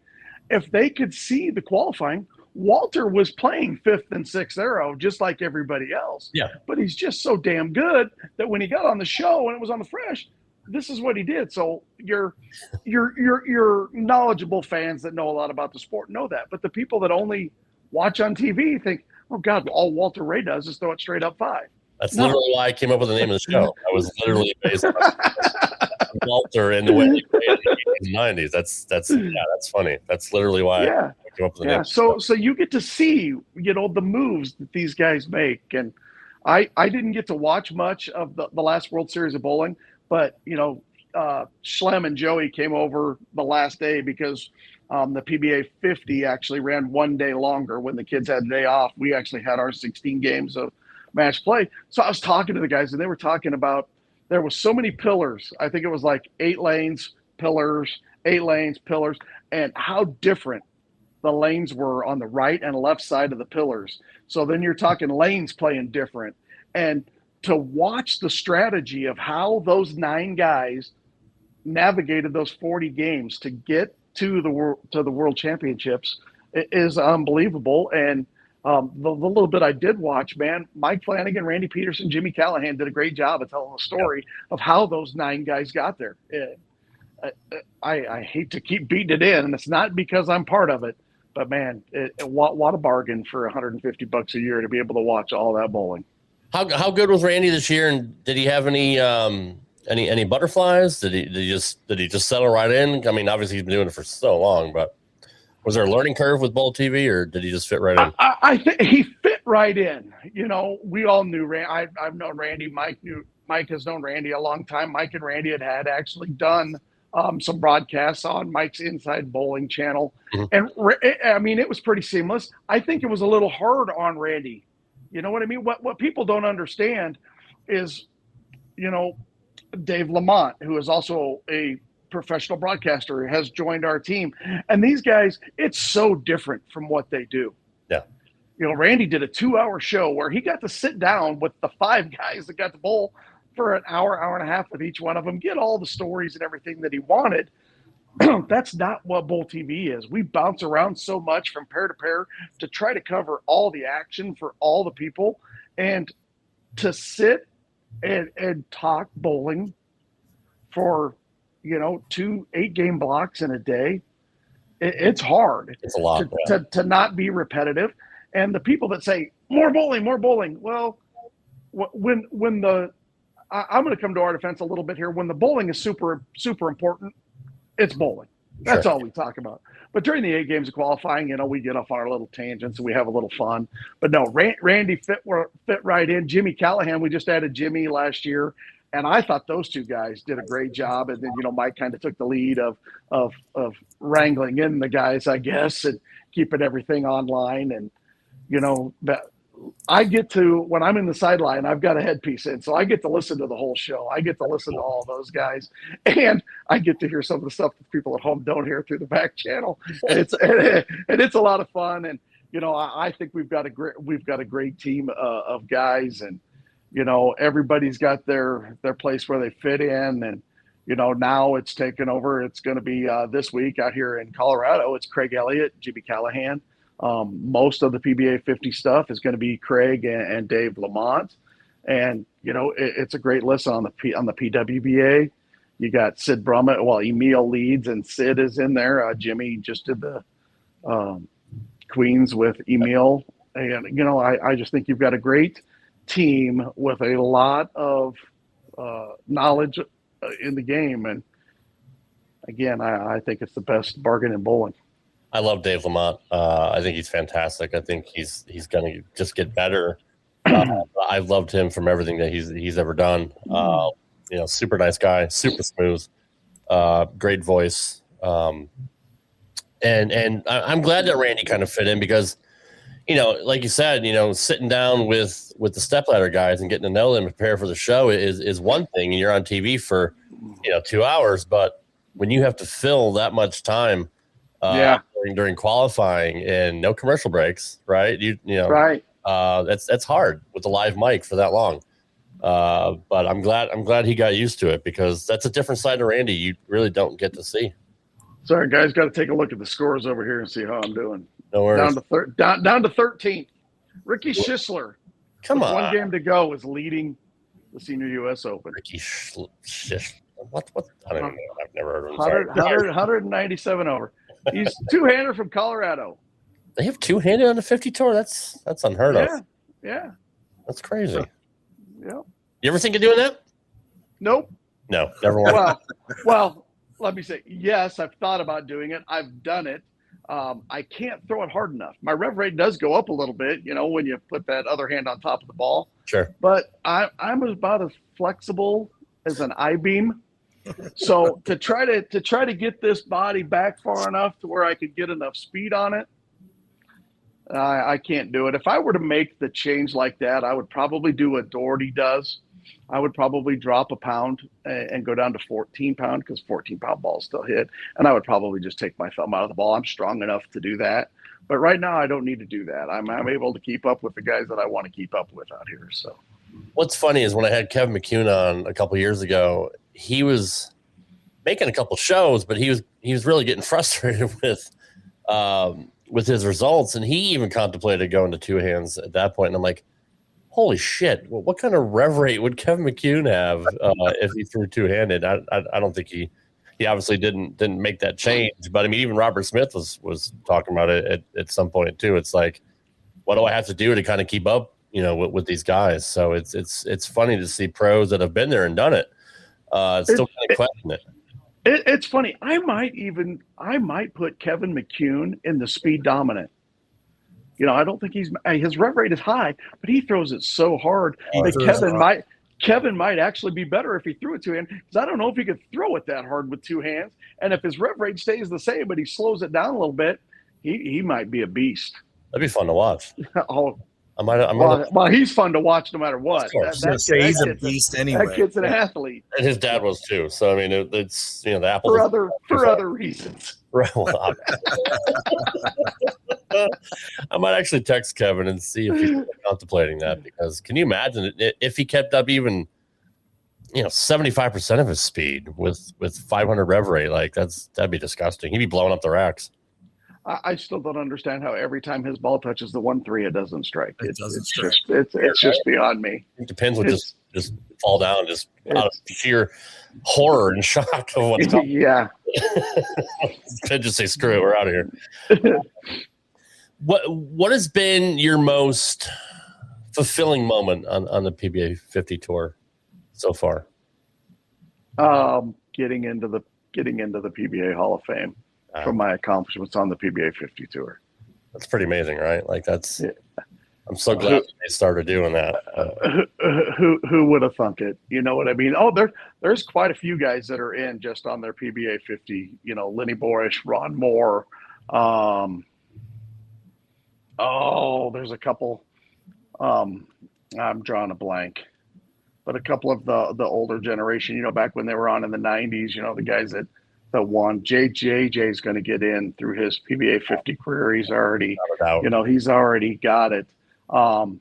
If they could see the qualifying, Walter was playing 5th and 6th arrow just like everybody else. Yeah. But he's just so damn good that when he got on the show and it was on the fresh, this is what he did. So your knowledgeable fans that know a lot about the sport know that. But the people that only watch on TV think, oh God, all Walter Ray does is throw it straight up 5. That's literally why I came up with the name of the show. I was literally based on Walter and the way he played in the 90s. That's funny. That's literally why I came up with the name. So you get to see, the moves that these guys make. And I didn't get to watch much of the last World Series of bowling. But, Schlem and Joey came over the last day because the PBA50 actually ran 1 day longer when the kids had a day off. We actually had our 16 games of match play. So I was talking to the guys, and they were talking about there was so many pillars. I think it was like 8 lanes, pillars, 8 lanes, pillars, and how different the lanes were on the right and left side of the pillars. So then you're talking lanes playing different. And to watch the strategy of how those 9 guys navigated those 40 games to get to the World Championships is unbelievable. And the little bit I did watch, man, Mike Flanagan, Randy Peterson, Jimmy Callahan did a great job of telling the story of how those 9 guys got there. I hate to keep beating it in, and it's not because I'm part of it, but man, what a bargain for $150 a year to be able to watch all that bowling. How good was Randy this year, and did he have any butterflies? Did he just settle right in? I mean, obviously he's been doing it for so long, but was there a learning curve with Bowl TV, or did he just fit right in? I think he fit right in. We all knew Randy. I've known Randy. Mike has known Randy a long time. Mike and Randy had actually done some broadcasts on Mike's Inside Bowling channel, and I mean, it was pretty seamless. I think it was a little hard on Randy. You know what I mean? What people don't understand is, Dave Lamont, who is also a professional broadcaster, has joined our team. And these guys, it's so different from what they do. Yeah. You know, Randy did a 2-hour show where he got to sit down with the 5 guys that got to bowl for an hour, hour and a half with each one of them, get all the stories and everything that he wanted. That's not what Bowl TV is. We bounce around so much from pair to pair to try to cover all the action for all the people, and to sit and talk bowling for, 2 8-game blocks in a day. It's hard. It's a lot to not be repetitive. And the people that say more bowling. Well, when I'm going to come to our defense a little bit here. When the bowling is super, super important, it's bowling. That's all we talk about. But during the 8 games of qualifying, we get off on our little tangents and we have a little fun. But no, Randy fit right in. Jimmy Callahan, we just added Jimmy last year, and I thought those 2 guys did a great job. And then Mike kind of took the lead of wrangling in the guys, I guess, and keeping everything online. And I get to, when I'm in the sideline, I've got a headpiece in, so I get to listen to the whole show. I get to listen to all those guys, and I get to hear some of the stuff that people at home don't hear through the back channel. And it's a lot of fun. And I think we've got a great team of guys, and everybody's got their place where they fit in. And now it's taken over. It's going to be this week out here in Colorado. It's Craig Elliott, Jimmy Callahan. Most of the PBA50 stuff is going to be Craig and Dave Lamont, and it's a great listen on the PWBA. You got Sid Brummett. Well, Emil leads, and Sid is in there. Jimmy just did the Queens with Emil, and I just think you've got a great team with a lot of knowledge in the game, and again, I think it's the best bargain in bowling. I love Dave Lamont. I think he's fantastic. I think he's going to just get better. I've loved him from everything that he's ever done. Super nice guy, super smooth, great voice. And I'm glad that Randy kind of fit in because, like you said, sitting down with the stepladder guys and getting to know them and prepare for the show is one thing. And you're on TV for 2 hours, but when you have to fill that much time. During qualifying and no commercial breaks, right? Right. That's hard with a live mic for that long. But I'm glad he got used to it because that's a different side of Randy you really don't get to see. Sorry, guys, got to take a look at the scores over here and see how I'm doing. No worries. Down to 13th. Ricky Schisler. Come on. 1 game to go is leading the Senior U.S. Open. Ricky Schisler. What? I don't even know. I've never heard of him. 197 over. He's 2-hander from Colorado. They have 2-handed on the 50 tour. That's unheard of. Yeah. That's crazy. Yeah. You ever think of doing that? Nope. No, never want. Well, let me say, yes, I've thought about doing it. I've done it. I can't throw it hard enough. My rev rate does go up a little bit, when you put that other hand on top of the ball. Sure. But I'm about as flexible as an I-beam. So to try to get this body back far enough to where I could get enough speed on it, I can't do it. If I were to make the change like that, I would probably do what Doherty does. I would probably drop a pound and go down to 14 pound because 14-pound balls still hit. And I would probably just take my thumb out of the ball. I'm strong enough to do that. But right now I don't need to do that. I'm able to keep up with the guys that I want to keep up with out here. So what's funny is when I had Kevin McCune on a couple years ago, he was making a couple shows, but he was really getting frustrated with his results, and he even contemplated going to 2 hands at that point. And I'm like, holy shit! Well, what kind of rev rate would Kevin McCune have if he threw 2-handed? I don't think he obviously didn't make that change. But I mean, even Robert Smith was talking about it at some point too. It's like, what do I have to do to kind of keep up, with these guys? So it's funny to see pros that have been there and done it. Still kind of question it. It's funny. I might put Kevin McCune in the speed dominant. I don't think his rev rate is high, but he throws it so hard that Kevin might actually be better if he threw it 2-hand, because I don't know if he could throw it that hard with 2 hands. And if his rev rate stays the same, but he slows it down a little bit, he might be a beast. That'd be fun to watch. Oh, Well, he's fun to watch no matter what. He's a beast anyway. That kid's an athlete, and his dad was too. So I mean, it's the apple for other reasons. Right. Well, I might actually text Kevin and see if he's contemplating that, because can you imagine if he kept up even 75% of his speed with 500 rev rate? Like that'd be disgusting. He'd be blowing up the racks. I still don't understand how every time his ball touches the 1-3, it doesn't strike. It doesn't strike. It's just beyond me. It depends what just fall down, just out of sheer horror and shock of what's coming. Yeah. Could just say screw it, we're out of here. What has been your most fulfilling moment on the PBA50 tour so far? Getting into the PBA Hall of Fame. From my accomplishments on the PBA50 tour. That's pretty amazing, right? Like I'm so glad they started doing that. Who would have thunk it? You know what I mean? Oh, there's quite a few guys that are in just on their PBA50. Lenny Borish, Ron Moore. There's a couple. I'm drawing a blank, but a couple of the older generation. Back when they were on in the '90s. The guys that won. JJ's going to get in through his PBA50 career. He's already, he's already got it. So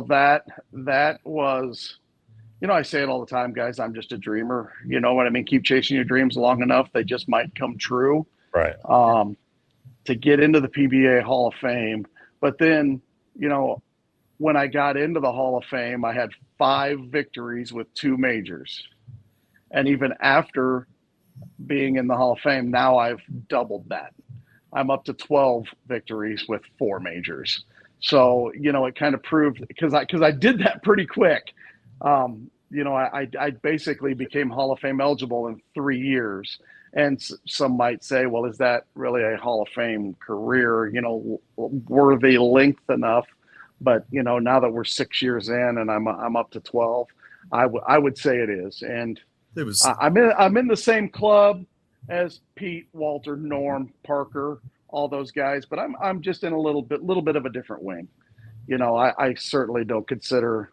that was, I say it all the time, guys, I'm just a dreamer. You know what I mean? Keep chasing your dreams long enough, they just might come true. Right. To get into the PBA Hall of Fame. But then, when I got into the Hall of Fame, I had 5 victories with 2 majors. And even after being in the Hall of Fame, now I've doubled that. I'm up to 12 victories with 4 majors. So, it kind of proved, because I did that pretty quick. I basically became Hall of Fame eligible in 3 years. And some might say, well, is that really a Hall of Fame career, worthy length enough? But, now that we're 6 years in and I'm up to 12, I would say it is. And I'm in the same club as Pete, Walter, Norm, Parker, all those guys, but I'm just in a little bit of a different wing. I certainly don't consider,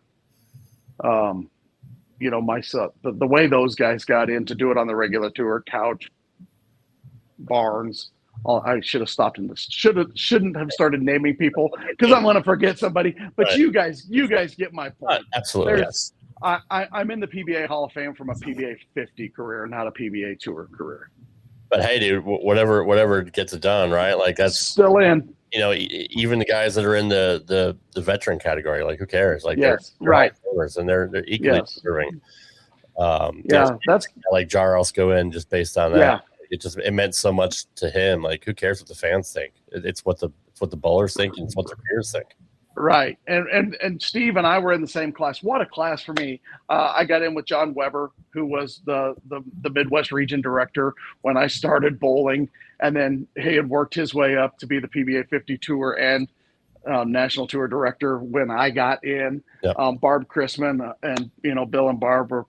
myself the way those guys got in to do it on the regular tour. Couch, Barnes. I should have stopped in this. Shouldn't have started naming people because I'm going to forget somebody. But right. you guys get my point. Absolutely. Yes. I'm in the PBA Hall of Fame from a PBA50 career, not a PBA Tour career. But hey, dude, whatever gets it done, right? Like that's still in. Even the guys that are in the veteran category, like who cares? Like yes, they're right, and they're equally deserving. That's like Jarls go in just based on that. Yeah. It meant so much to him. Like who cares what the fans think? It's what the bowlers think, and it's what their peers think. Right. And Steve and I were in the same class. What a class for me. I got in with John Weber, who was the Midwest region director when I started bowling. And then he had worked his way up to be the PBA50 Tour and national tour director when I got in. Yep. Barb Chrisman and, Bill and Barb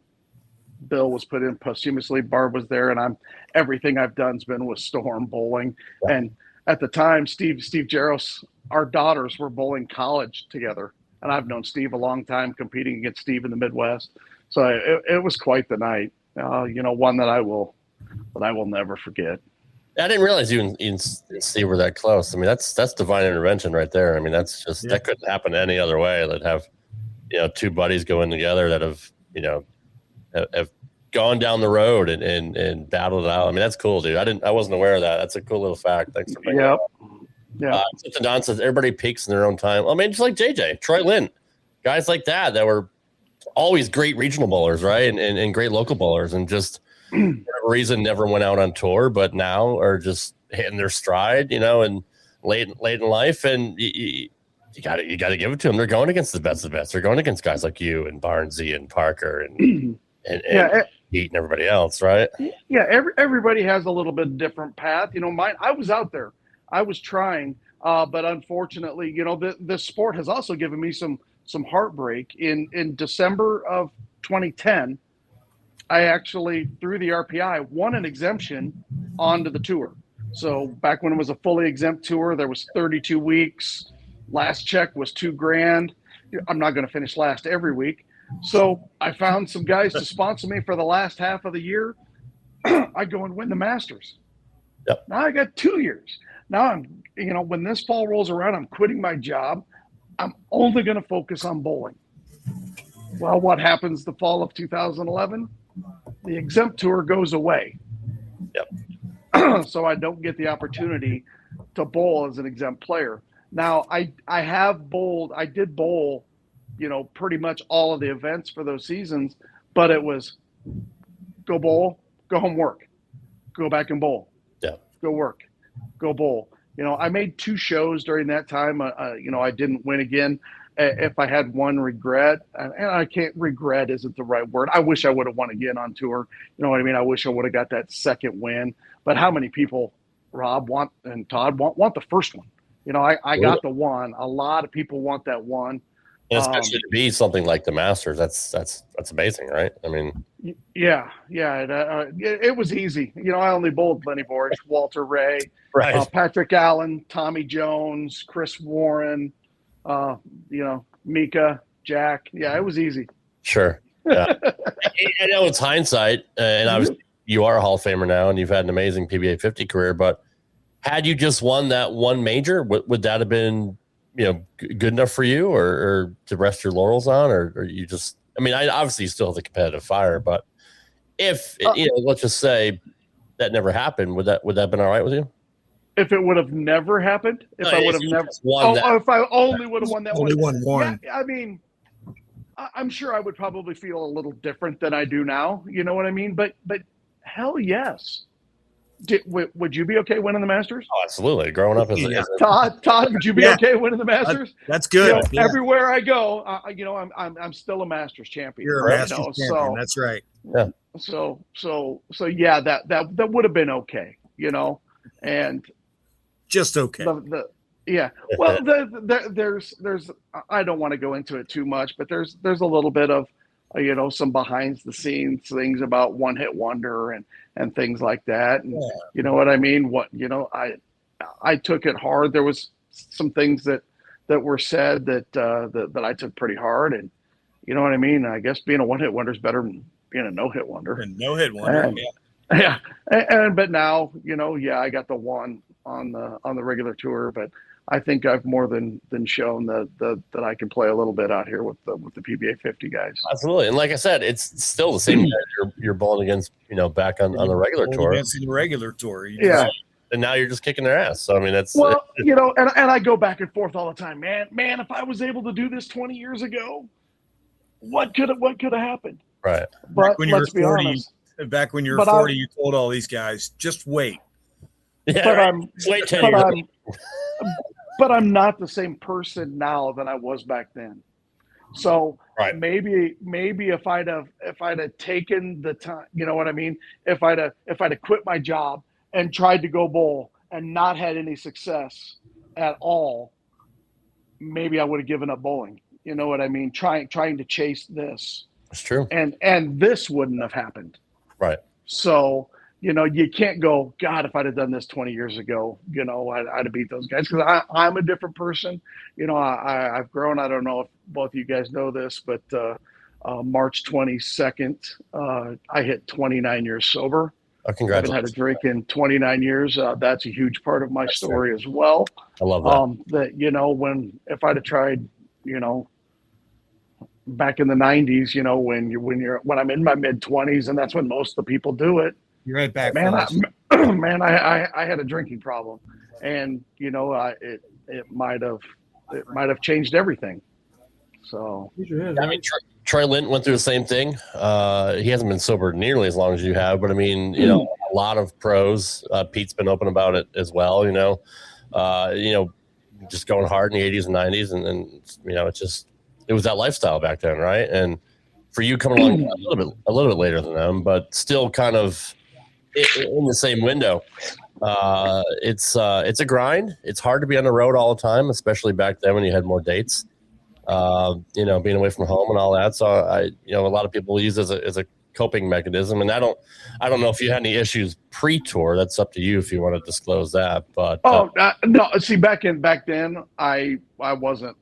Bill was put in posthumously. Barb was there, and everything I've done's been with Storm Bowling. Yep. And at the time, Steve Jaros, our daughters were bowling college together, and I've known Steve a long time, competing against Steve in the Midwest. So it was quite the night, one that I will never forget. I didn't realize you and Steve were that close. I mean, that's divine intervention right there. I mean, that's just that couldn't happen any other way. That have two buddies go in together that have gone down the road and battled it out. I mean, that's cool, dude. I wasn't aware of that. That's a cool little fact. Thanks for bringing it up. Yeah. Don says everybody peaks in their own time. I mean, just like JJ, Troy Lynn, guys like that were always great regional bowlers, right? And great local bowlers, and just for whatever reason never went out on tour, but now are just hitting their stride, and late in life, and you got to give it to them. They're going against the best of the best. They're going against guys like you and Barnesy and Parker and Pete and everybody else, right? Yeah, everybody has a little bit different path. Mine. I was out there. I was trying, but unfortunately, the sport has also given me some heartbreak. In December of 2010, I actually, through the RPI, won an exemption onto the tour. So back when it was a fully exempt tour, there was 32 weeks, Last check was $2,000. I'm not going to finish last every week. So I found some guys to sponsor me for the last half of the year. I go and win the Masters. Yep. Now I got 2 years. Now I'm, when this fall rolls around, I'm quitting my job. I'm only going to focus on bowling. Well, what happens the fall of 2011? The exempt tour goes away. Yep. So I don't get the opportunity to bowl as an exempt player. Now I did bowl, pretty much all of the events for those seasons, but it was go bowl, go home work, go back and bowl, go work, go bowl. I made 2 shows during that time. I didn't win again. If I had one regret, and I can't, regret isn't the right word. I wish I would have won again on tour. You know what I mean? I wish I would have got that second win. But how many people, Rob, and Todd want the first one? I got the one. A lot of people want that one. And especially to be something like the Masters, that's amazing, right? I mean, yeah. It was easy. I only bowled Lenny Borich, Walter Ray, right. Patrick Allen, Tommy Jones, Chris Warren, Mika, Jack. Yeah, it was easy. Sure. Yeah. I know it's hindsight, and obviously you are a Hall of Famer now, and you've had an amazing PBA 50 career. But had you just won that one major, would that have been good enough for you, or to rest your laurels on, or you just? I mean, obviously you still have the competitive fire, but if let's just say that never happened, would that have been all right with you? If it would have never happened, if I would have never won if I only would have won that only one. One. Yeah, I mean, I'm sure I would probably feel a little different than I do now. You know what I mean? But hell yes. Would you be okay winning the Masters? Oh, absolutely. Growing up as Todd, would you be okay winning the Masters? That's good. Everywhere I go, I'm still a Masters champion. You're a Masters champion. That's right. Yeah. So yeah, that would have been okay. And just okay. Yeah. Well, there's I don't want to go into it too much, but there's a little bit of some behind the scenes things about one hit wonder and things like that. And you know what I mean? I took it hard. There was some things that were said that I took pretty hard, and you know what I mean? I guess being a one hit wonder is better than being a no hit wonder. And no hit wonder. Yeah. But now, I got the one on the regular tour, but I think I've more than shown that I can play a little bit out here with the PBA 50 guys. Absolutely, and like I said, it's still the same guys you're bowling against, back on the regular tour. Against the regular tour, and now you're just kicking their ass. So I mean, that's and I go back and forth all the time, man. If I was able to do this 20 years ago, what could have happened? Right. But let's be honest. Back when you were 40, you told all these guys, just wait. Yeah, but right. Wait 10 years. But I'm not the same person now that I was back then. So maybe if I'd have taken the time, you know what I mean? If I'd have quit my job and tried to go bowl and not had any success at all, maybe I would have given up bowling. You know what I mean? Trying to chase this. That's true. And this wouldn't have happened. Right. So, you can't go, God, if I'd have done this 20 years ago, I'd have beat those guys, because I'm a different person. I've grown. I don't know if both of you guys know this, but March 22nd, I hit 29 years sober. Oh, congratulations. I haven't had a drink in 29 years. That's a huge part of my story as well. I love that. If I'd have tried, back in the 90s, when I'm in my mid 20s, and that's when most of the people do it. You're right back. I had a drinking problem, and it might have changed everything. So I mean, Troy Lint went through the same thing. He hasn't been sober nearly as long as you have, but I mean, a lot of pros. Pete's been open about it as well. Just going hard in the 80s and 90s, and it was that lifestyle back then, right? And for you coming along a little bit later than them, but still kind of in the same window. It's a grind. It's hard to be on the road all the time, especially back then when you had more dates. Being away from home and all that. So a lot of people use it as a coping mechanism. And I don't know if you had any issues pre-tour. That's up to you if you want to disclose that. But no, see, back then I wasn't.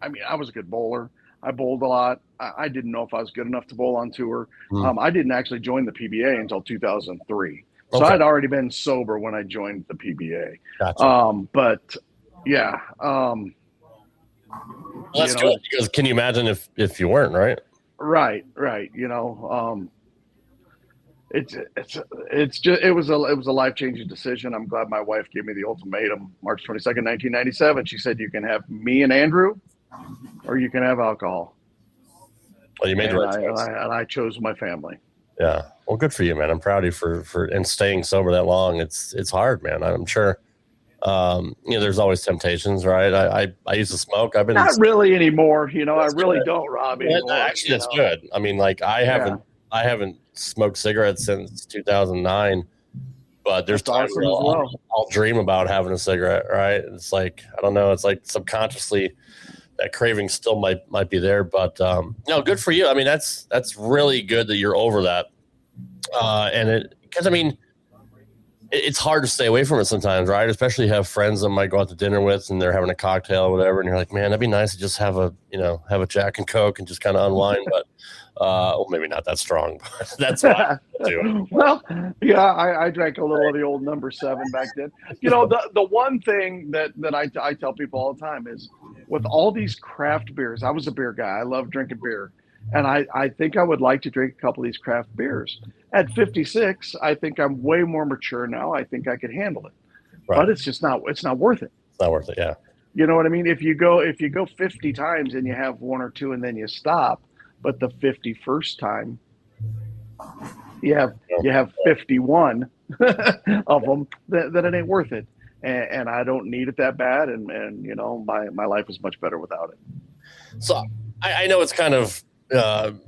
I mean, I was a good bowler. I bowled a lot. I didn't know if I was good enough to bowl on tour. I didn't actually join the PBA until 2003. So I'd already been sober when I joined the PBA. Gotcha. But yeah. Well, that's good, because can you imagine if you weren't, right? Right. It was a life-changing decision. I'm glad my wife gave me the ultimatum March 22nd, 1997. She said, you can have me and Andrew, or you can have alcohol. Well, you made the right choice. And I chose my family. Yeah. Well, good for you, man. I'm proud of you for and staying sober that long. It's hard, man. I'm sure. There's always temptations, right? I used to smoke. I've been not really anymore. I really don't, Rob. Anymore, actually, that's good. I mean, like I haven't smoked cigarettes since 2009, but there's times where I'll dream about having a cigarette, right? It's like, I don't know. It's like subconsciously that craving still might be there, but no, good for you. I mean, that's really good that you're over that. Because I mean, it's hard to stay away from it sometimes, right? Especially have friends that might go out to dinner with and they're having a cocktail or whatever, and you're like, man, that'd be nice to just have a Jack and Coke and just kind of unwind. But well, maybe not that strong, but that's what I do. Well, yeah, I drank a little of the old number 7 back then. The one thing that I tell people all the time is, with all these craft beers, I was a beer guy. I love drinking beer. And I think I would like to drink a couple of these craft beers. At 56, I think I'm way more mature now. I think I could handle it. Right. But it's not worth it. It's not worth it, yeah. You know what I mean? If you go 50 times and you have 1 or 2 and then you stop, but the 51st time you have 51 of them, then it ain't worth it. And I don't need it that bad, and my life is much better without it. So I know it's kind of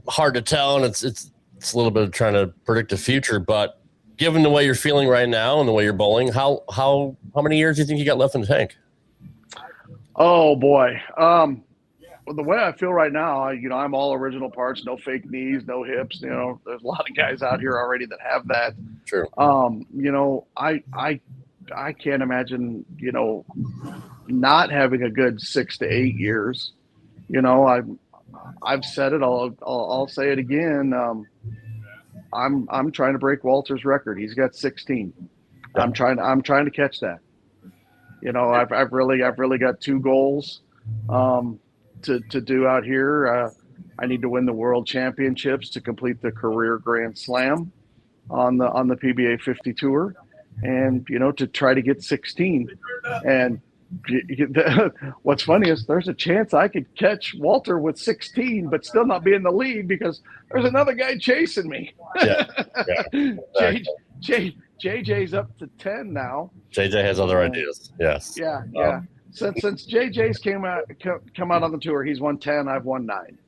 hard to tell, and it's a little bit of trying to predict the future, but given the way you're feeling right now and the way you're bowling, how many years do you think you got left in the tank? Oh boy. Well, the way I feel right now, I'm all original parts, no fake knees, no hips. There's a lot of guys out here already that have that. True. I can't imagine, not having a good 6 to 8 years. I've said it. I'll say it again. I'm trying to break Walter's record. He's got 16. Yeah. I'm trying to catch that. I've really got 2 goals to do out here. I need to win the World Championships to complete the career Grand Slam on the PBA50 Tour, and to try to get 16. And what's funny is there's a chance I could catch Walter with 16, but still not be in the lead because there's another guy chasing me. Yeah. JJ's up to 10 now. JJ has other ideas. Yes. Yeah. Since JJ's come out on the tour, he's won 10. I've won 9.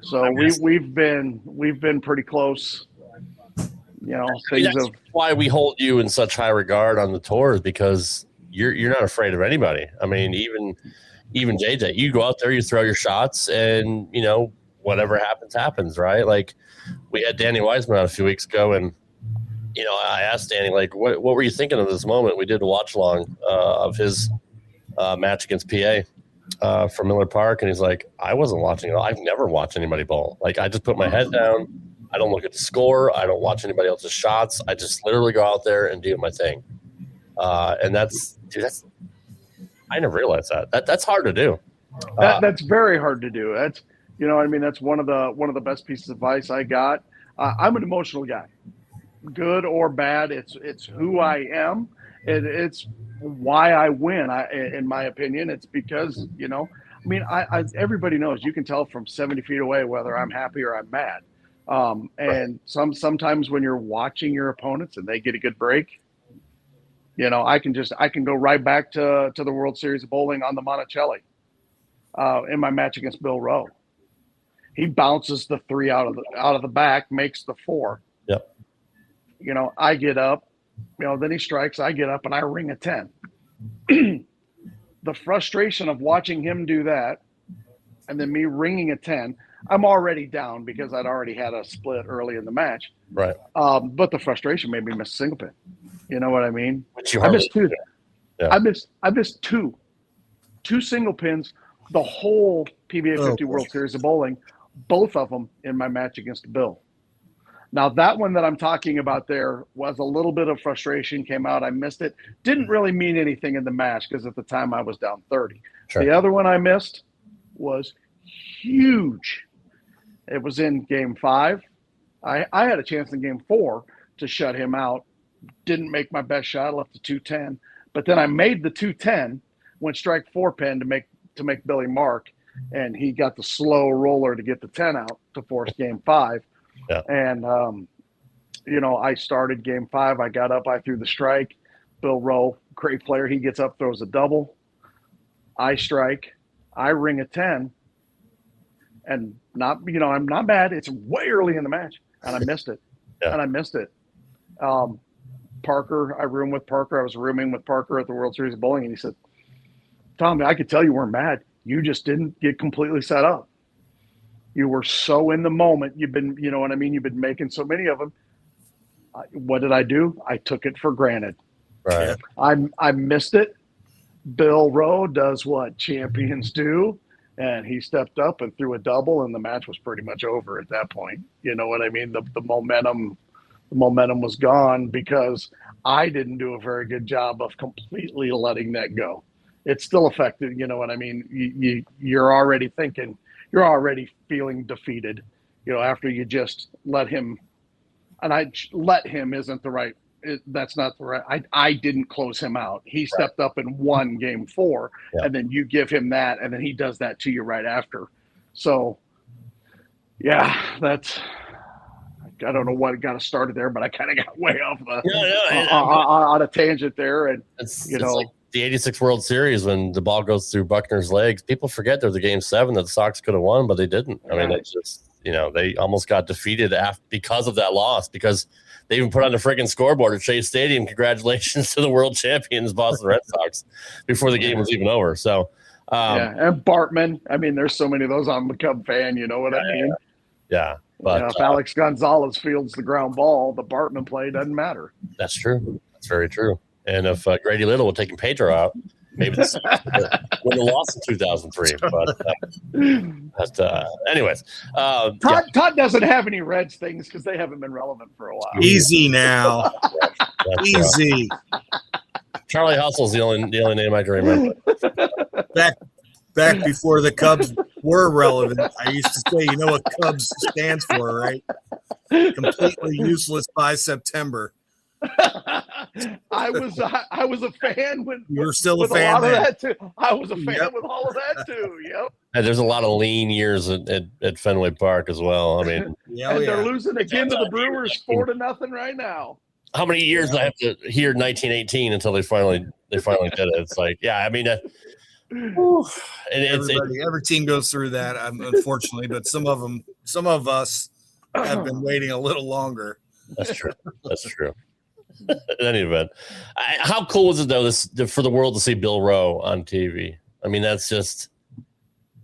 So we've been pretty close. That's why we hold you in such high regard on the tour, is because you're not afraid of anybody. I mean, even JJ, you go out there, you throw your shots, and whatever happens, right? Like, we had Danny Wiseman out a few weeks ago, and I asked Danny, like, what were you thinking of this moment? We did a watch along of his match against PA from Miller Park, and he's like, I wasn't watching it. I've never watched anybody bowl. Like, I just put my head down. I don't look at the score. I don't watch anybody else's shots. I just literally go out there and do my thing. And I never realized that. That's hard to do. That's very hard to do. That's, that's one of the best pieces of advice I got. I'm an emotional guy, good or bad. It's who I am. It's why I win. In my opinion, it's because, everybody knows, you can tell from 70 feet away whether I'm happy or I'm mad. And sometimes when you're watching your opponents and they get a good break, I can go right back to the World Series of Bowling on the Monticelli in my match against Bill Rowe. He bounces the 3 out of the back, makes the 4. Yep. I get up, then he strikes, I get up and I ring a 10. The frustration of watching him do that and then me ringing a 10, I'm already down because I'd already had a split early in the match. Right. But the frustration made me miss a single pin. You know what I mean? I missed two. Yeah. I missed two single pins the whole PBA50 World Series of Bowling, both of them in my match against Bill. Now, that one that I'm talking about there was a little bit of frustration came out. I missed it. Didn't really mean anything in the match because at the time I was down 30. Sure. The other one I missed was huge. It was in game 5. I had a chance in game 4 to shut him out. Didn't make my best shot, left the 210. But then I made the 210, went strike 4 pin to make Billy mark, and he got the slow roller to get the 10 out to force game 5. Yeah. And, I started game 5. I got up, I threw the strike. Bill Rowe, great player. He gets up, throws a double. I strike. I ring a 10. And I'm not bad. It's way early in the match. And I missed it. Parker, I roomed with Parker. I was rooming with Parker at the World Series of Bowling. And he said, Tom, I could tell you weren't mad. You just didn't get completely set up. You were so in the moment. You've been, you know what I mean? You've been making so many of them. What did I do? I took it for granted. Right. I missed it. Bill Rowe does what champions do. And he stepped up and threw a double, and the match was pretty much over at that point. You know what I mean? The momentum was gone because I didn't do a very good job of completely letting that go. It still affected, you know what I mean? You're already thinking, you're already feeling defeated, after you just let him. And I let him isn't the right. That's not the right. I didn't close him out. He stepped up and won game 4, and then you give him that, and then he does that to you right after. So, yeah, that's. I don't know what got us started there, but I kind of got way off on a tangent there, and it's like the '86 World Series when the ball goes through Buckner's legs. People forget there's a game 7 that the Sox could have won, but they didn't. I mean, it's just they almost got defeated because of that loss because. They even put on the friggin' scoreboard at Shea Stadium. Congratulations to the world champions, Boston Red Sox, before the game was even over. So, and Bartman. I mean, there's so many of those. I'm a Cub fan. You know what I mean? Yeah. But if Alex Gonzalez fields the ground ball, the Bartman play doesn't matter. That's true. That's very true. And if Grady Little would taken Pedro out, maybe this would have lost in 2003. But anyways, Todd doesn't have any Reds things because they haven't been relevant for a while. Easy now, easy. Charlie Hustle's the only name I can remember. Back before the Cubs were relevant, I used to say, you know what Cubs stands for, right? Completely useless by September. I was a fan when you were still with a fan. A lot of that too. I was a fan with all of that too. Yep. And there's a lot of lean years at Fenway Park as well. I mean, they're losing again to the Brewers 4-0 right now. How many years I have to hear 1918 until they finally did it? It's like, I mean, every team goes through that, unfortunately, but some of us have been waiting a little longer. That's true. That's true. In any event, how cool is it though for the world to see Bill Rowe on TV? I mean, that's just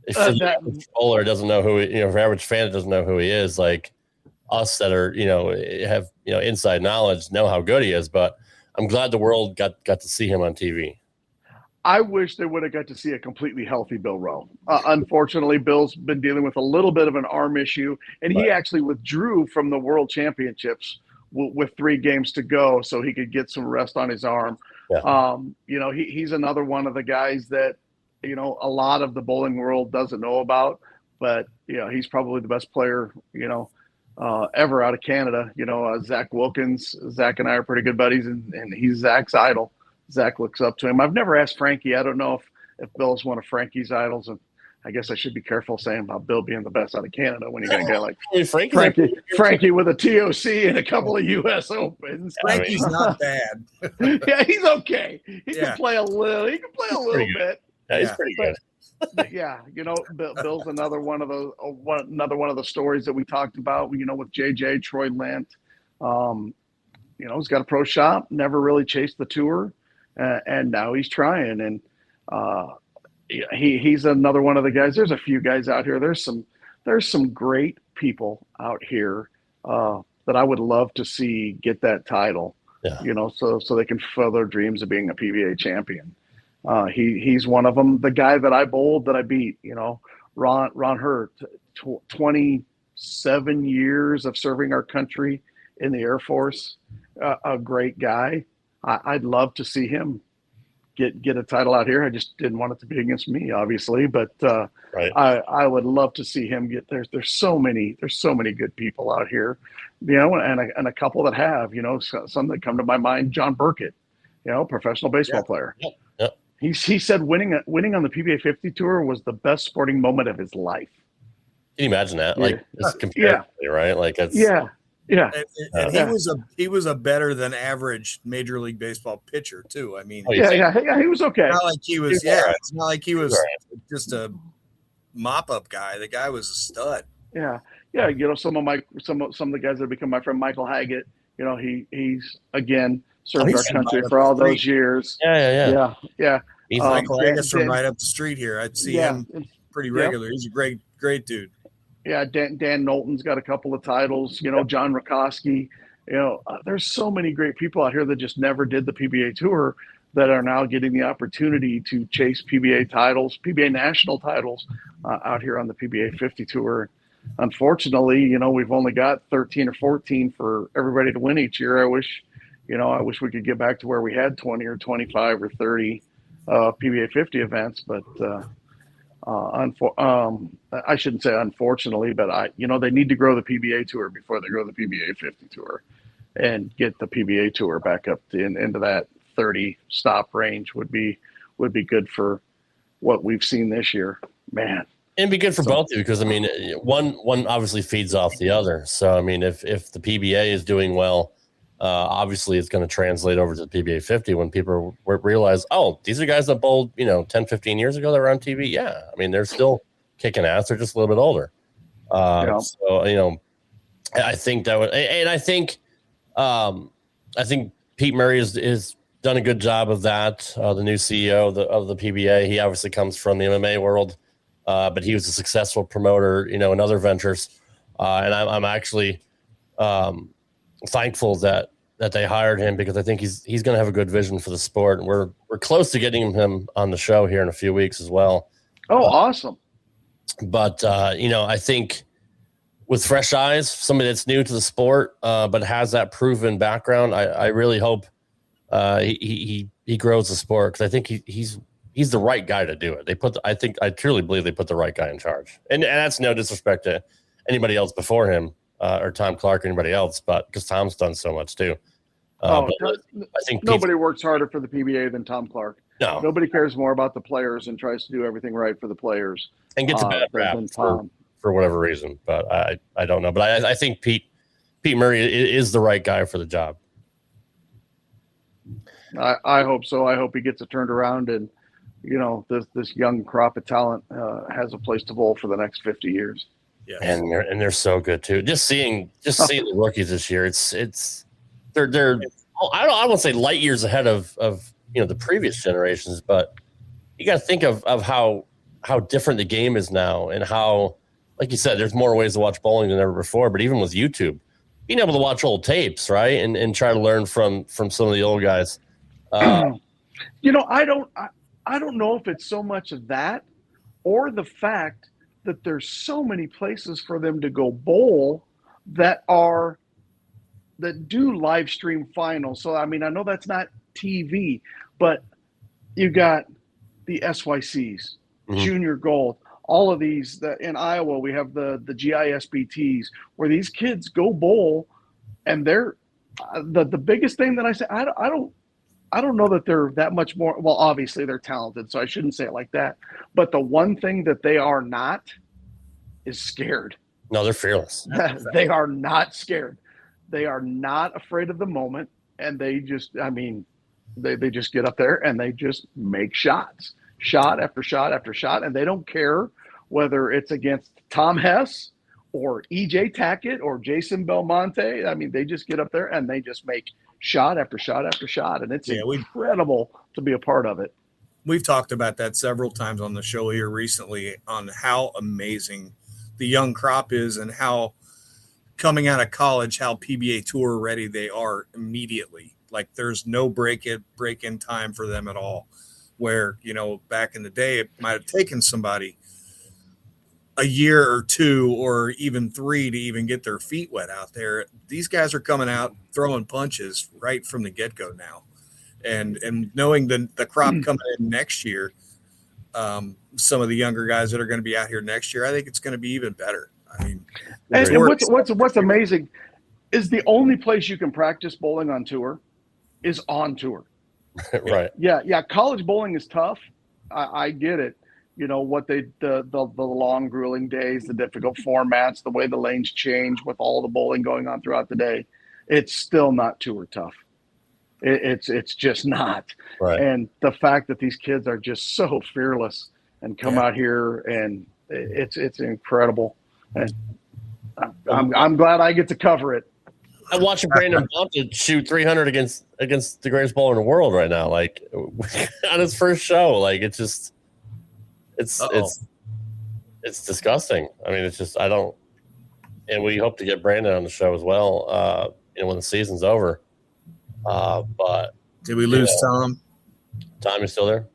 if the average bowler doesn't know who if an average fan doesn't know who he is, like us that are have inside knowledge know how good he is. But I'm glad the world got to see him on TV. I wish they would have got to see a completely healthy Bill Rowe. Unfortunately, Bill's been dealing with a little bit of an arm issue, and he actually withdrew from the World Championships with 3 games to go so he could get some rest on his arm. Yeah. He's another one of the guys that, a lot of the bowling world doesn't know about, but, he's probably the best player, ever out of Canada. Zach Wilkins, Zach and I are pretty good buddies, and he's Zach's idol. Zach looks up to him. I've never asked Frankie. I don't know if Bill's one of Frankie's idols, and I guess I should be careful saying about Bill being the best out of Canada when you got a guy like Frankie with a TOC and a couple of U.S. Opens. Frankie's not bad. Yeah, he's okay. He can play a little. He can play a little bit. Yeah, he's pretty good. Yeah, Bill's another one of those. Another one of the stories that we talked about. With JJ Troy Lent. He's got a pro shop. Never really chased the tour, and now he's trying. And he's another one of the guys. There's a few guys out here. There's there's some great people out here that I would love to see get that title. Yeah. You know, so they can fulfill their dreams of being a PBA champion. He's one of them. The guy that I bowled that I beat, you know, Ron Hurt, 27 years of serving our country in the Air Force, a great guy. I'd love to see him get a title out here. I just didn't want it to be against me, obviously, but right. I would love to see him get there. There's so many good people out here, you know, and a couple that have, you know, some that come to my mind. John Burkett, you know, professional baseball player. Yep. He said winning on the PBA50 Tour was the best sporting moment of his life. Can you imagine that? Yeah. Like, it's comparatively, right? Like, it's yeah. And he was a better than average Major League Baseball pitcher too. I mean, he was okay. Not like he was. It's not like he was just a mop up guy. The guy was a stud. Yeah. You know, some of the guys that have become my friend, Michael Haggett. You know, he's again served our country for all those years. Yeah. He's Michael Haggett's from right up the street here. I'd see him pretty regular. He's a great dude. Yeah, Dan Knowlton's got a couple of titles. You know, John Rakoski. You know, there's so many great people out here that just never did the PBA Tour that are now getting the opportunity to chase PBA titles, PBA national titles out here on the PBA50 Tour. Unfortunately, you know, we've only got 13 or 14 for everybody to win each year. I wish we could get back to where we had 20 or 25 or 30 PBA50 events, but I shouldn't say unfortunately, but they need to grow the PBA Tour before they grow the PBA50 Tour, and get the PBA Tour back up into that 30 stop range would be good for what we've seen this year, man. And be good for both of you, because I mean, one obviously feeds off the other. So I mean, if the PBA is doing well, obviously it's going to translate over to the PBA50 when people realize, oh, these are guys that bowled, 10, 15 years ago that were on TV. Yeah. I mean, they're still kicking ass. They're just a little bit older. So, I think that would, and I think Pete Murray is done a good job of that. The new CEO of the PBA, he obviously comes from the MMA world, but he was a successful promoter, in other ventures. And I'm actually, thankful that they hired him, because I think he's going to have a good vision for the sport. And we're close to getting him on the show here in a few weeks as well. Oh, awesome. But, I think with fresh eyes, somebody that's new to the sport, but has that proven background, I really hope he grows the sport, because I think he's the right guy to do it. I truly believe they put the right guy in charge. And that's no disrespect to anybody else before him, or Tom Clark or anybody else, but because Tom's done so much too. I think nobody works harder for the PBA than Tom Clark. No, nobody cares more about the players and tries to do everything right for the players and gets a bad rap for whatever reason. But I don't know. But I think Pete Murray is the right guy for the job. I hope so. I hope he gets it turned around, and this young crop of talent has a place to bowl for the next 50 years. Yeah, and they're so good too. Just seeing the rookies this year, they're I won't say light years ahead of the previous generations, but you got to think of how different the game is now, and how, like you said, there's more ways to watch bowling than ever before. But even with YouTube, being able to watch old tapes, right, and try to learn from some of the old guys. I don't know if it's so much of that, or the fact that there's so many places for them to go bowl that do live stream finals. So, I mean, I know that's not TV, but you got the SYCs, Junior Gold, all of these. In Iowa, we have the GISBTs, where these kids go bowl, and they're the biggest thing that I say, I don't know that they're that much more. Well, obviously they're talented, so I shouldn't say it like that. But the one thing that they are not is scared. No, they're fearless. They are not scared. They are not afraid of the moment, and they just, they just get up there and they just make shots, shot after shot after shot, and they don't care whether it's against Tom Hess or EJ Tackett or Jason Belmonte. They just get up there and they just make shot after shot after shot, and it's incredible to be a part of it. We've talked about that several times on the show here recently, on how amazing the young crop is and how coming out of college, how PBA Tour ready they are immediately. Like there's no break in time for them at all. Where, back in the day, it might have taken somebody a year or 2 or even 3 to even get their feet wet out there. These guys are coming out throwing punches right from the get-go now. And knowing the crop coming in next year, some of the younger guys that are going to be out here next year, I think it's going to be even better. I mean, and what's amazing is the only place you can practice bowling on tour is on tour. Right. Yeah. College bowling is tough. I get it. What the long grueling days, the difficult formats, the way the lanes change with all the bowling going on throughout the day. It's still not tour tough. It's just not. Right. And the fact that these kids are just so fearless and come out here, and it's incredible. And I'm glad I get to cover it. I'm watching Brandon Bonta shoot 300 against the greatest bowler in the world right now. Like on his first show, like it's disgusting. I mean, it's just and we hope to get Brandon on the show as well. When the season's over. But did we lose Tom? Tom is still there.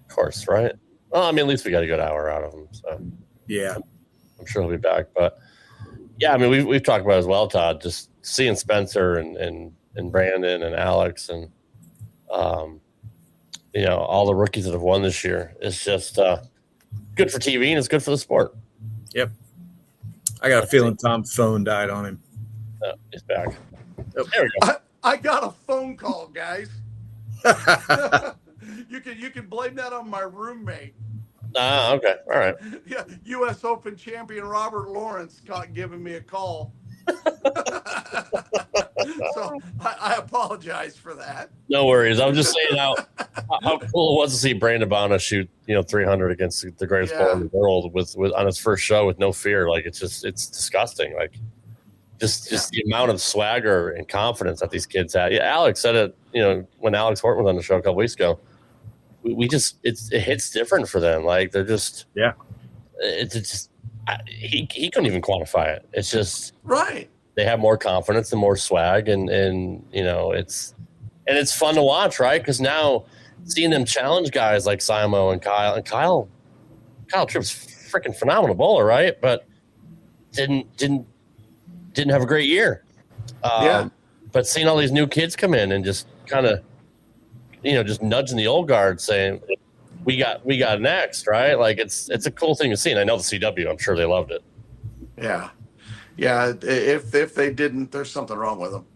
Of course, right? Well, I mean, at least we got a good hour out of him. So yeah, I'm sure he'll be back. But yeah, I mean, we've talked about it as well, Todd. Just seeing Spencer and Brandon and Alex and all the rookies that have won this year. It's just good for TV and it's good for the sport. Yep. I got a feeling Tom's phone died on him. Oh, he's back. Oh, there we go. I got a phone call, guys. You can blame that on my roommate. Okay. All right. Yeah, U.S. Open champion Robert Lawrence giving me a call. So I apologize for that. No worries. I'm just saying how cool it was to see Brandon Bonta shoot 300 against the greatest bowler in the world with on his first show with no fear. Like it's disgusting. Like just the amount of swagger and confidence that these kids had. Yeah, Alex said it. When Alex Horton was on the show a couple weeks ago. It hits different for them. Like they're just he couldn't even quantify it. It's just right. They have more confidence and more swag, and it's fun to watch, right? Because now seeing them challenge guys like Simo and Kyle Tripp's freaking phenomenal bowler, right? But didn't have a great year. But seeing all these new kids come in and just kind of just nudging the old guard, saying we got next, right? Like it's a cool thing to see. And I know the CW, I'm sure they loved it. Yeah. If they didn't, there's something wrong with them.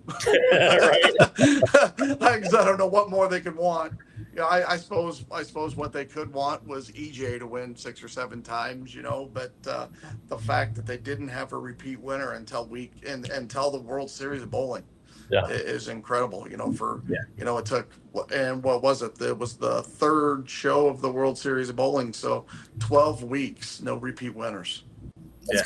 I don't know what more they could want. I suppose what they could want was EJ to win 6 or 7 times, But the fact that they didn't have a repeat winner until the World Series of Bowling. Yeah, is incredible. It took, and what was it? It was the 3rd show of the World Series of Bowling, so 12 weeks, no repeat winners. That's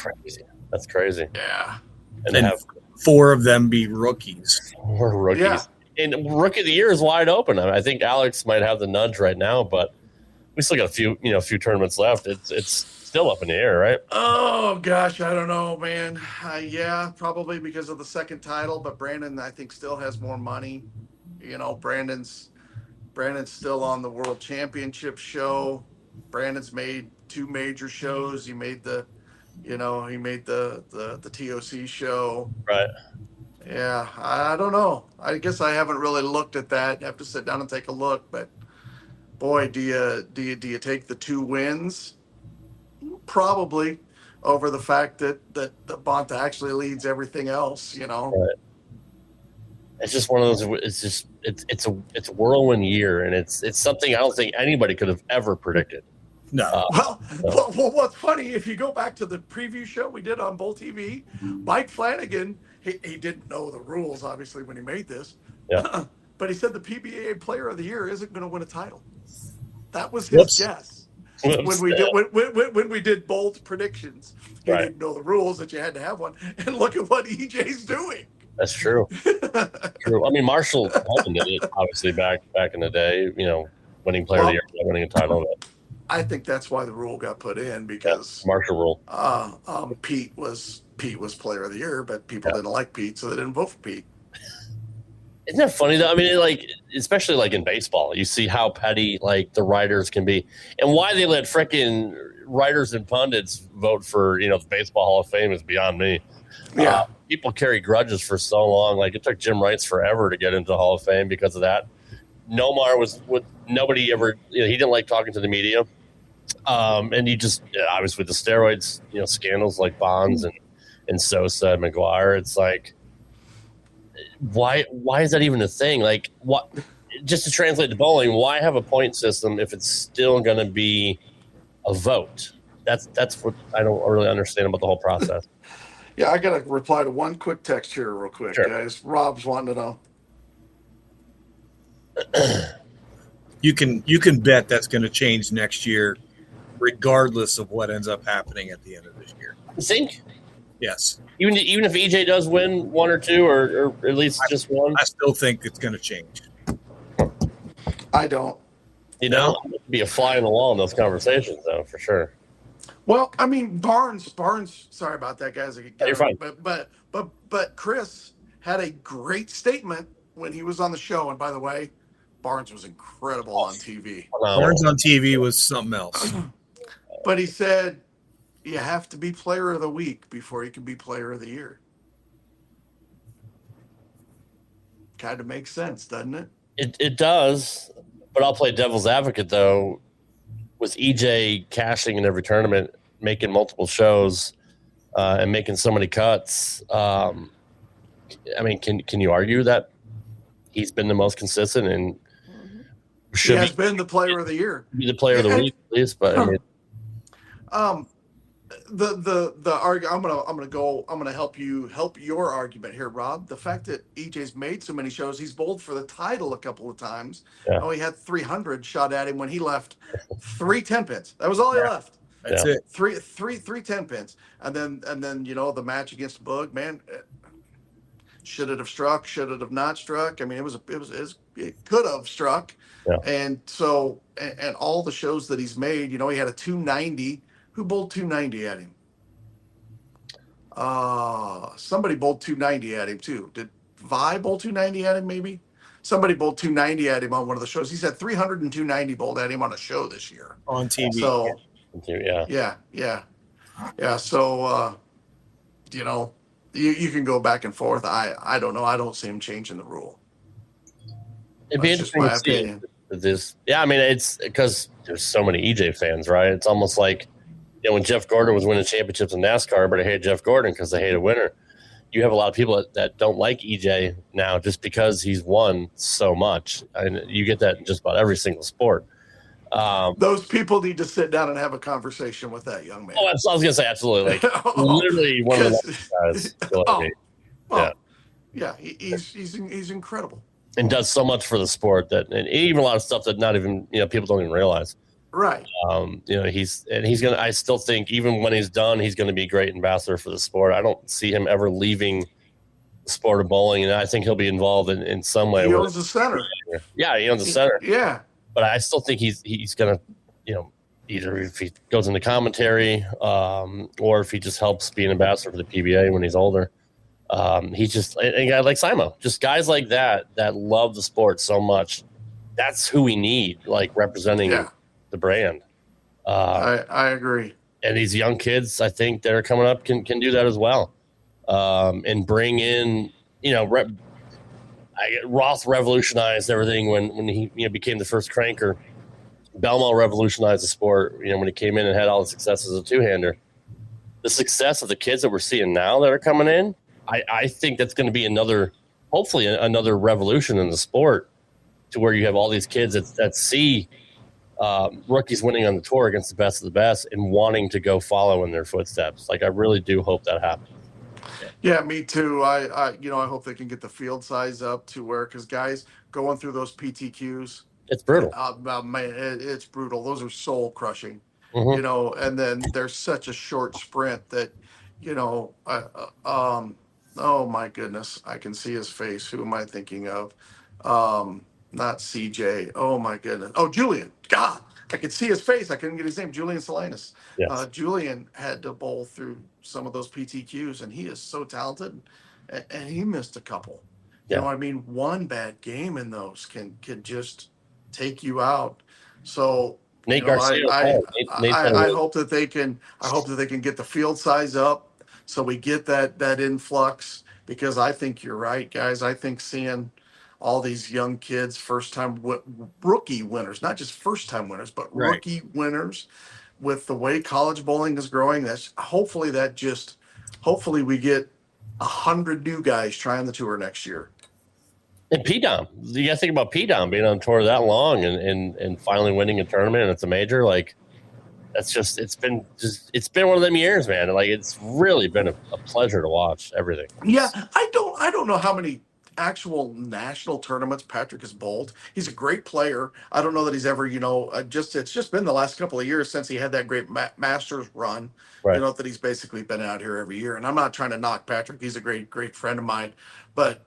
crazy. Yeah, and have 4 of them be rookies. 4 rookies. Yeah. And Rookie of the Year is wide open. I think Alex might have the nudge right now, but we still got a few tournaments left. It's still up in the air, right? Oh gosh, I don't know, man. Yeah, probably because of the 2nd title, but Brandon, I think, still has more money. Brandon's still on the World Championship show. Brandon's made 2 major shows. He made the TOC show. Right. Yeah, I don't know. I guess I haven't really looked at that. I have to sit down and take a look. But boy, do you take the 2 wins? Probably, over the fact that Bonta actually leads everything else. Right. It's just one of those. It's a whirlwind year, and it's something I don't think anybody could have ever predicted. No. Well, what's funny, if you go back to the preview show we did on Bull TV, Mike Flanagan, he didn't know the rules, obviously, when he made this. Yeah. But he said the PBA Player of the Year isn't going to win a title. That was his guess. When we did bold predictions, he didn't know the rules that you had to have one. And look at what EJ's doing. That's true. True. I mean, Marshall Holman did it, obviously, back in the day, winning Player of the Year, winning a title. I think that's why the rule got put in, because Marshall rule. Pete was player of the year, but people didn't like Pete, so they didn't vote for Pete. Isn't that funny though? I mean, like, especially like in baseball, you see how petty like the writers can be, and why they let frickin' writers and pundits vote for the Baseball Hall of Fame is beyond me. Yeah, people carry grudges for so long. Like it took Jim Rice forever to get into the Hall of Fame because of that. Nomar was with nobody ever. He didn't like talking to the media, and he just obviously with the steroids, scandals like Bonds and Sosa and McGuire. It's like, why is that even a thing? Like, what? Just to translate to bowling, why have a point system if it's still going to be a vote? That's what I don't really understand about the whole process. Yeah, I got to reply to one quick text here real quick, guys. Rob's wanting to know. You can bet that's going to change next year, regardless of what ends up happening at the end of this year. You think? Yes. Even if EJ does win one or two, or at least just one, I still think it's going to change. I don't. Be a fly on the wall in those conversations, though, for sure. Well, I mean, Barnes. Sorry about that, guys. You're fine. But Chris had a great statement when he was on the show. And by the way, Barnes was incredible on TV. Barnes on TV was something else. But he said, you have to be player of the week before you can be player of the year. Kind of makes sense, doesn't it? It does, but I'll play devil's advocate, though. With EJ cashing in every tournament, making multiple shows, and making so many cuts, I mean, can you argue that he's been the most consistent and he has been the player of the year? Be the player of the week, at least. But I mean, I'm gonna help your argument here, Rob. The fact that EJ's made so many shows, he's bowled for the title a couple of times. Yeah. Oh, he had 300 shot at him when he left. 3 10 pins. That was all he left. That's it. Three 10 pins, and then the match against Boog, man, should it have struck? Should it have not struck? I mean, it could have struck. Yeah. And so and all the shows that he's made, he had a 290. Who bowled 290 at him? Somebody bowled 290 at him too. Did Vi bowl 290 at him? Maybe somebody bowled 290 at him on one of the shows. He's had 300 and 290 bowled at him on a show this year on TV. So yeah. So you can go back and forth. I don't know. I don't see him changing the rule. It'd be interesting to see this. Yeah, I mean, it's because there's so many EJ fans, right? It's almost like when Jeff Gordon was winning championships in NASCAR, but I hate Jeff Gordon because they hate a winner. You have a lot of people that don't like EJ now just because he's won so much. And you get that in just about every single sport. Those people need to sit down and have a conversation with that young man. Oh, I was going to say, absolutely. Like, literally one of the guys. Yeah, he's incredible. And does so much for the sport and even a lot of stuff that not even, people don't even realize. Right. He's going to, I still think even when he's done, he's going to be a great ambassador for the sport. I don't see him ever leaving the sport of bowling. And I think he'll be involved in some way. He owns the center. Yeah. He owns the center. Yeah. But I still think he's going to, either if he goes into commentary, or if he just helps be an ambassador for the PBA when he's older. He's just a guy like Simo, just guys like that love the sport so much. That's who we need, like representing the brand. I agree. And these young kids, I think that are coming up can do that as well. And bring in, Roth revolutionized everything when he became the first cranker. Belmo revolutionized the sport, when he came in and had all the success as a two-hander. The success of the kids that we're seeing now that are coming in, I think that's going to be hopefully another revolution in the sport, to where you have all these kids that see rookies winning on the tour against the best of the best and wanting to go follow in their footsteps. Like, I really do hope that happens. Yeah, me too. I hope they can get the field size up to where, because guys going through those PTQs, it's brutal. Man, it's brutal. Those are soul crushing. Mm-hmm. And then there's such a short sprint that, oh my goodness, I can see his face. Who am I thinking of? Not CJ. Oh my goodness. Oh, Julian. God, I could see his face. I couldn't get his name. Julian Salinas. Yes. Julian had to bowl through some of those PTQs, and he is so talented, and he missed a couple. You know, I mean, one bad game in those can just take you out. So Nate you know, Garcia. I hope that they can. I hope that they can get the field size up, so we get that influx. Because I think you're right, guys. I think seeing all these young kids, first-time rookie winners, not just first-time winners, but rookie winners, with the way college bowling is growing, hopefully we get 100 new guys trying the tour next year. And P-Dom, you got to think about P-Dom being on tour that long and finally winning a tournament, and it's a major. Like, that's it's been one of them years, man. Like, it's really been a pleasure to watch everything. Yeah, I don't know how many actual national tournaments Patrick has bowled. He's a great player. I don't know that he's ever, it's just been the last couple of years since he had that great Masters run. Right. That he's basically been out here every year. And I'm not trying to knock Patrick. He's a great friend of mine. But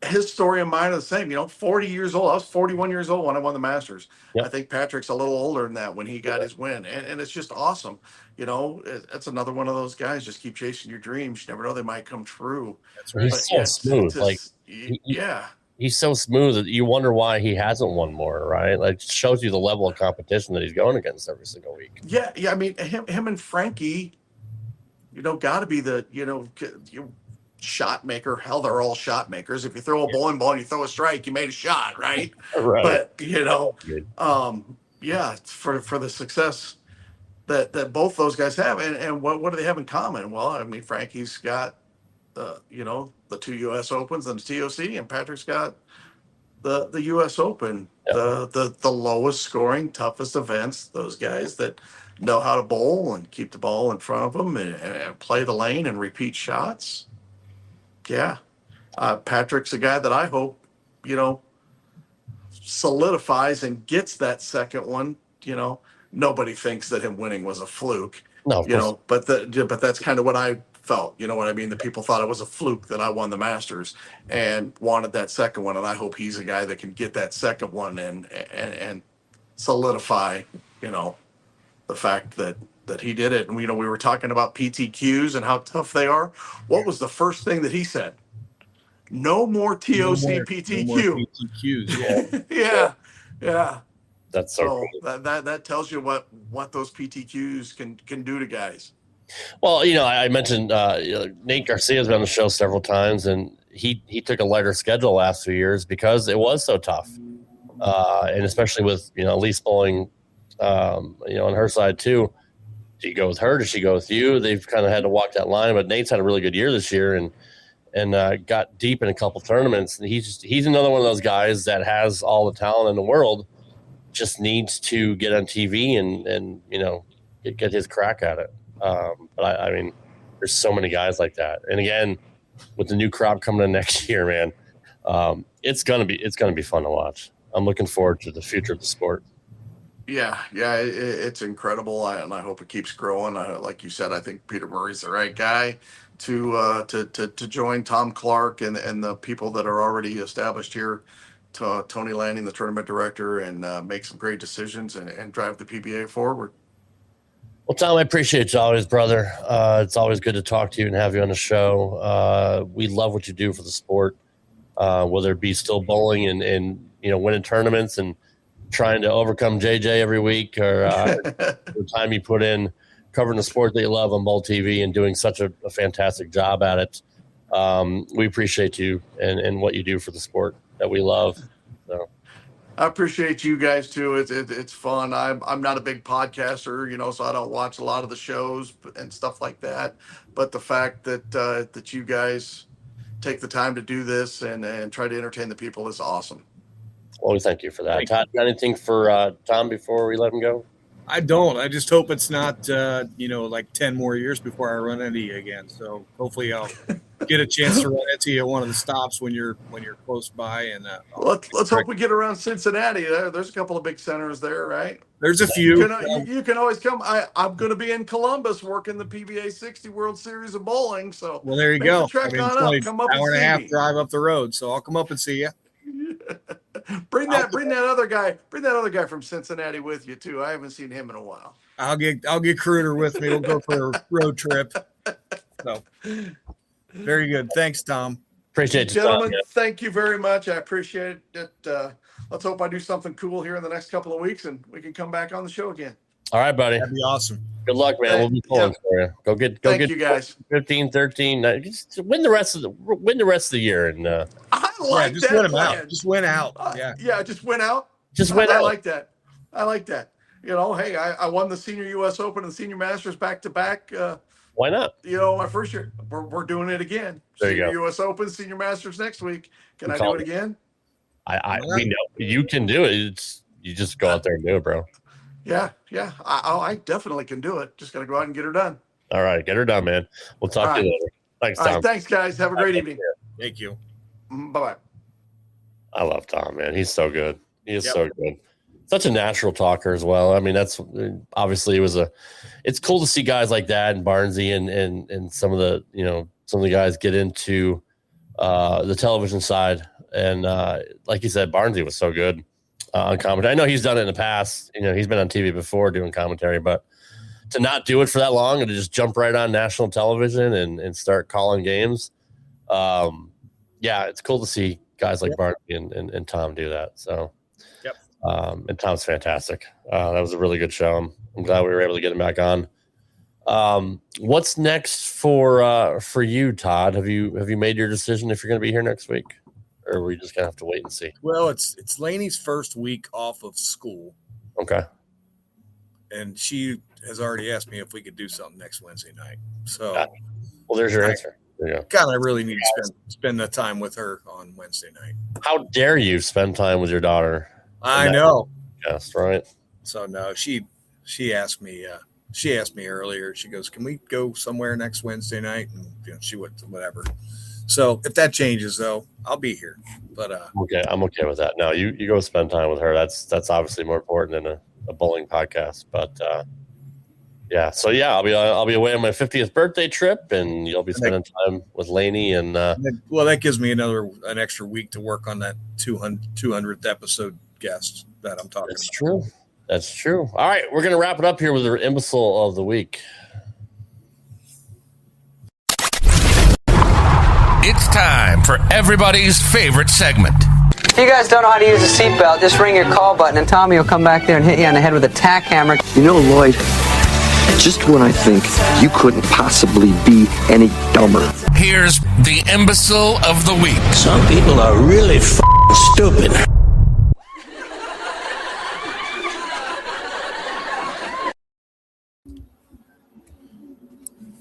his story and mine are the same. 40 years old. I was 41 years old when I won the Masters. Yep. I think Patrick's a little older than that when he got his win. And it's just awesome. It's another one of those guys. Just keep chasing your dreams. You never know, they might come true. That's right. He's so smooth. He's so smooth that you wonder why he hasn't won more, right? Like, it shows you the level of competition that he's going against every single week. Yeah. I mean, him and Frankie, got to be the, shot maker. Hell, they're all shot makers. If you throw a bowling ball and you throw a strike, you made a shot, right? Right. But for the success that both those guys have, and what do they have in common? Well, I mean, Frankie's got the 2 U.S. Opens and the TOC, and Patrick's got the U.S. Open, the lowest scoring, toughest events. Those guys that know how to bowl and keep the ball in front of them and play the lane and repeat shots. Yeah. Patrick's a guy that I hope, solidifies and gets that second one. Nobody thinks that him winning was a fluke. No, but that's kind of what I felt. You know what I mean? The people thought it was a fluke that I won the Masters and wanted that second one. And I hope he's a guy that can get that second one and solidify, the fact that he did it. And, we were talking about PTQs and how tough they are. What was the first thing that he said? No more TOC PTQ. No more PTQs. Yeah. That's so cool. That tells you what those PTQs can do to guys. Well, I mentioned Nate Garcia's been on the show several times, and he took a lighter schedule the last few years because it was so tough. And especially with, Elise bowling, on her side too. Do you go with her? Does she go with you? They've kind of had to walk that line, but Nate's had a really good year this year and got deep in a couple tournaments. And he's another one of those guys that has all the talent in the world, just needs to get on TV and get his crack at it. But I mean, there's so many guys like that. And again, with the new crop coming in next year, man, it's gonna be fun to watch. I'm looking forward to the future of the sport. Yeah, it's incredible, and I hope it keeps growing. Like you said, I think Peter Murray's the right guy to join Tom Clark and the people that are already established here. Tony Lanning, the tournament director, and make some great decisions and drive the PBA forward. Well, Tom, I appreciate you always, brother. It's always good to talk to you and have you on the show. We love what you do for the sport, whether it be still bowling and winning tournaments and trying to overcome JJ every week, or the time you put in covering the sport that you love on Bowl TV and doing such a fantastic job at it. We appreciate you and what you do for the sport that we love. So I appreciate you guys too. It's fun. I'm not a big podcaster, so I don't watch a lot of the shows and stuff like that. But the fact that you guys take the time to do this and try to entertain the people is awesome. Well, we thank you for that. Todd, anything for Tom before we let him go? I don't. I just hope it's not, like 10 more years before I run into you again. So hopefully I'll get a chance to run into you at one of the stops when you're close by. And let's hope we get around Cincinnati. There's a couple of big centers there, right? There's a few. You can always come. I'm going to be in Columbus working the PBA50 World Series of Bowling. So well, there you go. Trek on up. Come up hour and a half drive up the road. So I'll come up and see you. Bring that other guy from Cincinnati with you too. I haven't seen him in a while. I'll get Cruder with me. We'll go for a road trip. So very good. Thanks, Tom. Appreciate you, gentlemen. Tom. Thank you very much. I appreciate it. Let's hope I do something cool here in the next couple of weeks, and we can come back on the show again. All right, buddy. That'd be awesome. Good luck, man. We'll be pulling for you. Go get you guys 15, 13. Just win the rest of the year, and I like just that win them plan. out. Just win out. Just win out. I like that. You know, hey, I won the Senior U.S. Open and the Senior Masters back to back. Why not? You know, my first year. We're doing it again. There you Senior go. U.S. Open, Senior Masters next week. Can I do it again? We know you can do it. You just go out there and do it, bro. Yeah. I definitely can do it. Just got to go out and get her done. All right, get her done, man. We'll talk to you later. Thanks, Tom. All right, thanks, guys. Have a great evening. Thank you. Bye-bye. I love Tom, man. He's so good. He is so good. Such a natural talker as well. I mean, that's obviously it's cool to see guys like that and Barnesy and some of the guys get into the television side. And like you said, Barnesy was so good on commentary. I know he's done it in the past. You know, he's been on TV before doing commentary, but to not do it for that long and to just jump right on national television and start calling games. It's cool to see guys like Barnesy and Tom do that. So, and Tom's fantastic. That was a really good show. I'm glad we were able to get him back on. What's next for you, Todd? Have you made your decision if you're going to be here next week? Or are we just gonna have to wait and see? Well, it's Lainey's first week off of school. Okay. And she has already asked me if we could do something next Wednesday night. So, well, there's your answer. There you go. Kind of really need to spend the time with her on Wednesday night. How dare you spend time with your daughter? I know. Yes, right. So no, she asked me. She asked me earlier. She goes, "Can we go somewhere next Wednesday night?" And she went to whatever. So if that changes, though, I'll be here. But I'm okay with that. No, you go spend time with her. That's obviously more important than a bowling podcast. But I'll be away on my 50th birthday trip, and you'll be spending time with Lainey. And well, that gives me an extra week to work on that 200th episode guest that I'm talking about. That's true. All right, we're gonna wrap it up here with our imbecile of the week. It's time for everybody's favorite segment. If you guys don't know how to use a seatbelt, just ring your call button and Tommy will come back there and hit you on the head with a tack hammer. You know, Lloyd, just when I think you couldn't possibly be any dumber. Here's the imbecile of the week. Some people are really stupid.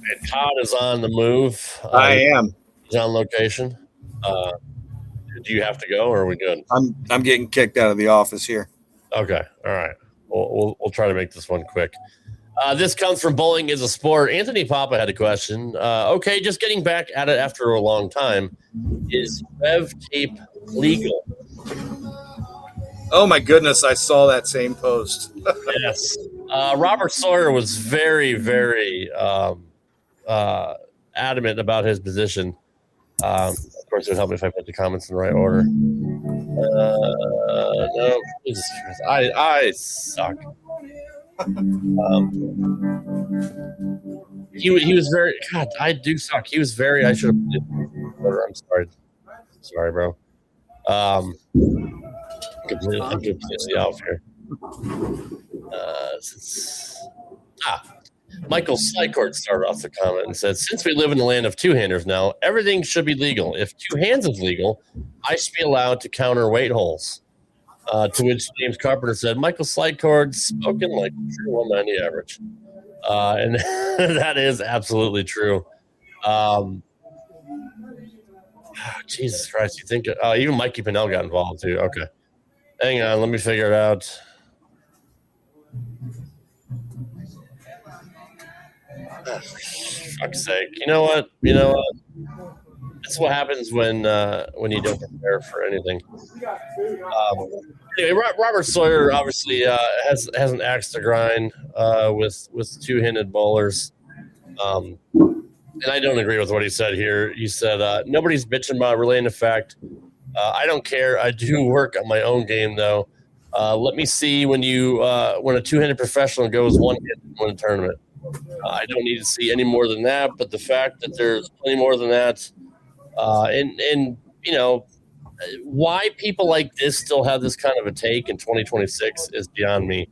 And Todd is on the move. I am. He's on location. Do you have to go, or are we good? I'm getting kicked out of the office here. Okay. All right. We'll try to make this one quick. This comes from Bowling is a Sport. Anthony Papa had a question. Okay, just getting back at it after a long time. Is rev tape legal? Oh my goodness, I saw that same post. Yes. Robert Sawyer was very, very adamant about his position. Of course, it would help me if I put the comments in the right order. No, Jesus Christ. I suck. He was very, God, I do suck. He was very, I should have put it in order. I'm sorry, bro. I'm completely off here. Michael Slycourt started off the comment and said, since we live in the land of two-handers now, everything should be legal. If two hands is legal, I should be allowed to counter weight holes. To which James Carpenter said, Michael Slycourt spoken like true 190 average. And that is absolutely true. Jesus Christ, you think even Mikey Pinnell got involved too. Okay. Hang on, let me figure it out. Oh, fuck's sake. You know what? That's what happens when you don't prepare for anything. Anyway, Robert Sawyer obviously has an axe to grind with two-handed bowlers. And I don't agree with what he said here. He said, nobody's bitching about relaying the fact I don't care. I do work on my own game, though. Let me see when a two-handed professional goes one-handed in one tournament. I don't need to see any more than that, but the fact that there's plenty more than that, and why people like this still have this kind of a take in 2026 is beyond me.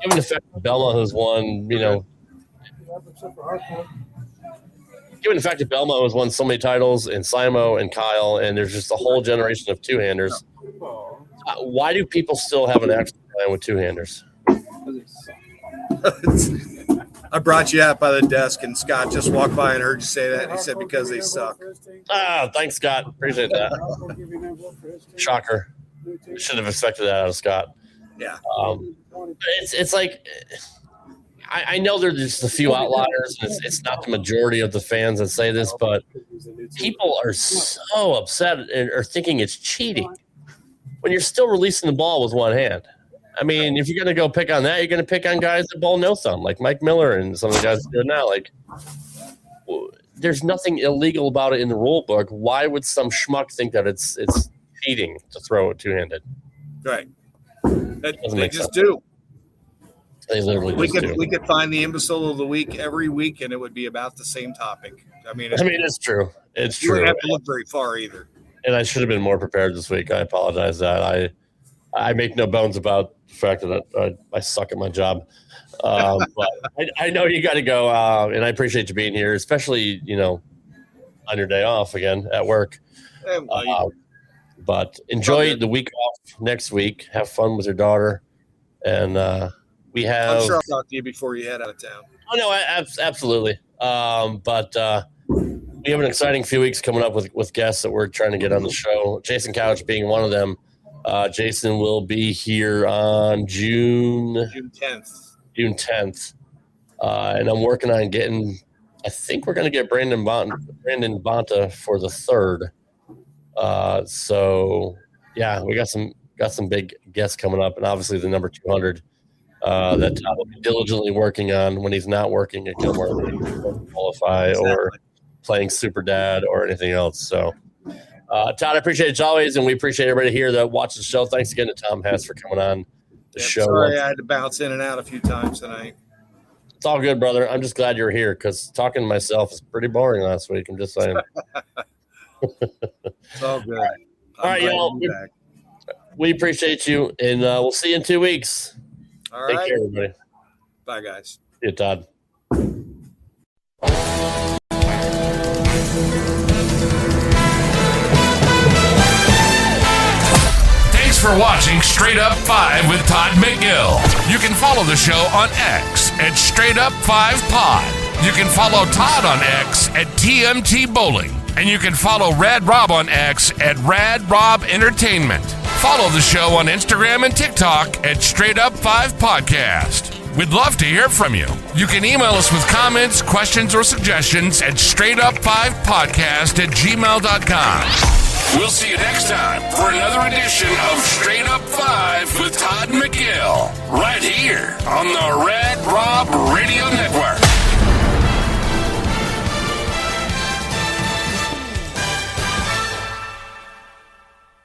Given the fact that Belmont has won, given the fact that Belmont has won so many titles, and Simo and Kyle, and there's just a whole generation of two-handers. Why do people still have an action plan with two-handers? I brought you out by the desk, and Scott just walked by and heard you say that. And he said because they suck. Thanks, Scott. Appreciate that. Shocker. Should have expected that out of Scott. Yeah. It's like I know there's just a few outliers, and it's not the majority of the fans that say this, but people are so upset and are thinking it's cheating when you're still releasing the ball with one hand. I mean, if you're going to go pick on that, you're going to pick on guys that bowl no thumb, like Mike Miller and some of the guys that do it now. Like, there's nothing illegal about it in the rule book. Why would some schmuck think that it's cheating to throw it two-handed? Right. They just do. They literally do. We could find the imbecile of the week every week, and it would be about the same topic. I mean, it's true. It's you true. You wouldn't have to look very far either. And I should have been more prepared this week. I apologize that I make no bones about the fact that I suck at my job. But I know you got to go, and I appreciate you being here, especially, on your day off again at work. But enjoy the week off next week. Have fun with your daughter. And we have... I'm sure I'll talk to you before you head out of town. Oh, no, absolutely. But we have an exciting few weeks coming up with guests that we're trying to get on the show. Jason Couch being one of them. Jason will be here on June 10th. And I'm working on getting, I think we're going to get Brandon Bonta for the 3rd. So yeah, we got some big guests coming up, and obviously the number 200 that Todd will be diligently working on when he's not working at Gilmore Qualify or playing Super Dad or anything else. So Todd, I appreciate it as always, and we appreciate everybody here that watches the show. Thanks again to Tom Hess for coming on the show. Sorry, I had to bounce in and out a few times tonight. It's all good, brother. I'm just glad you're here because talking to myself is pretty boring last week. I'm just saying. It's all good. All right, y'all. We appreciate you, and we'll see you in 2 weeks. All right. Take care, everybody. Bye, guys. See you, Todd. Thanks for watching Straight Up 5 with Todd McGill. You can follow the show on X at Straight Up 5 Pod. You can follow Todd on X at TMT Bowling. And you can follow Rad Rob on X at Rad Rob Entertainment. Follow the show on Instagram and TikTok at Straight Up 5 Podcast. We'd love to hear from you. You can email us with comments, questions, or suggestions at straightup5podcast@gmail.com. We'll see you next time for another edition of Straight Up 5 with Todd McGill, right here on the Rad Rob Radio Network.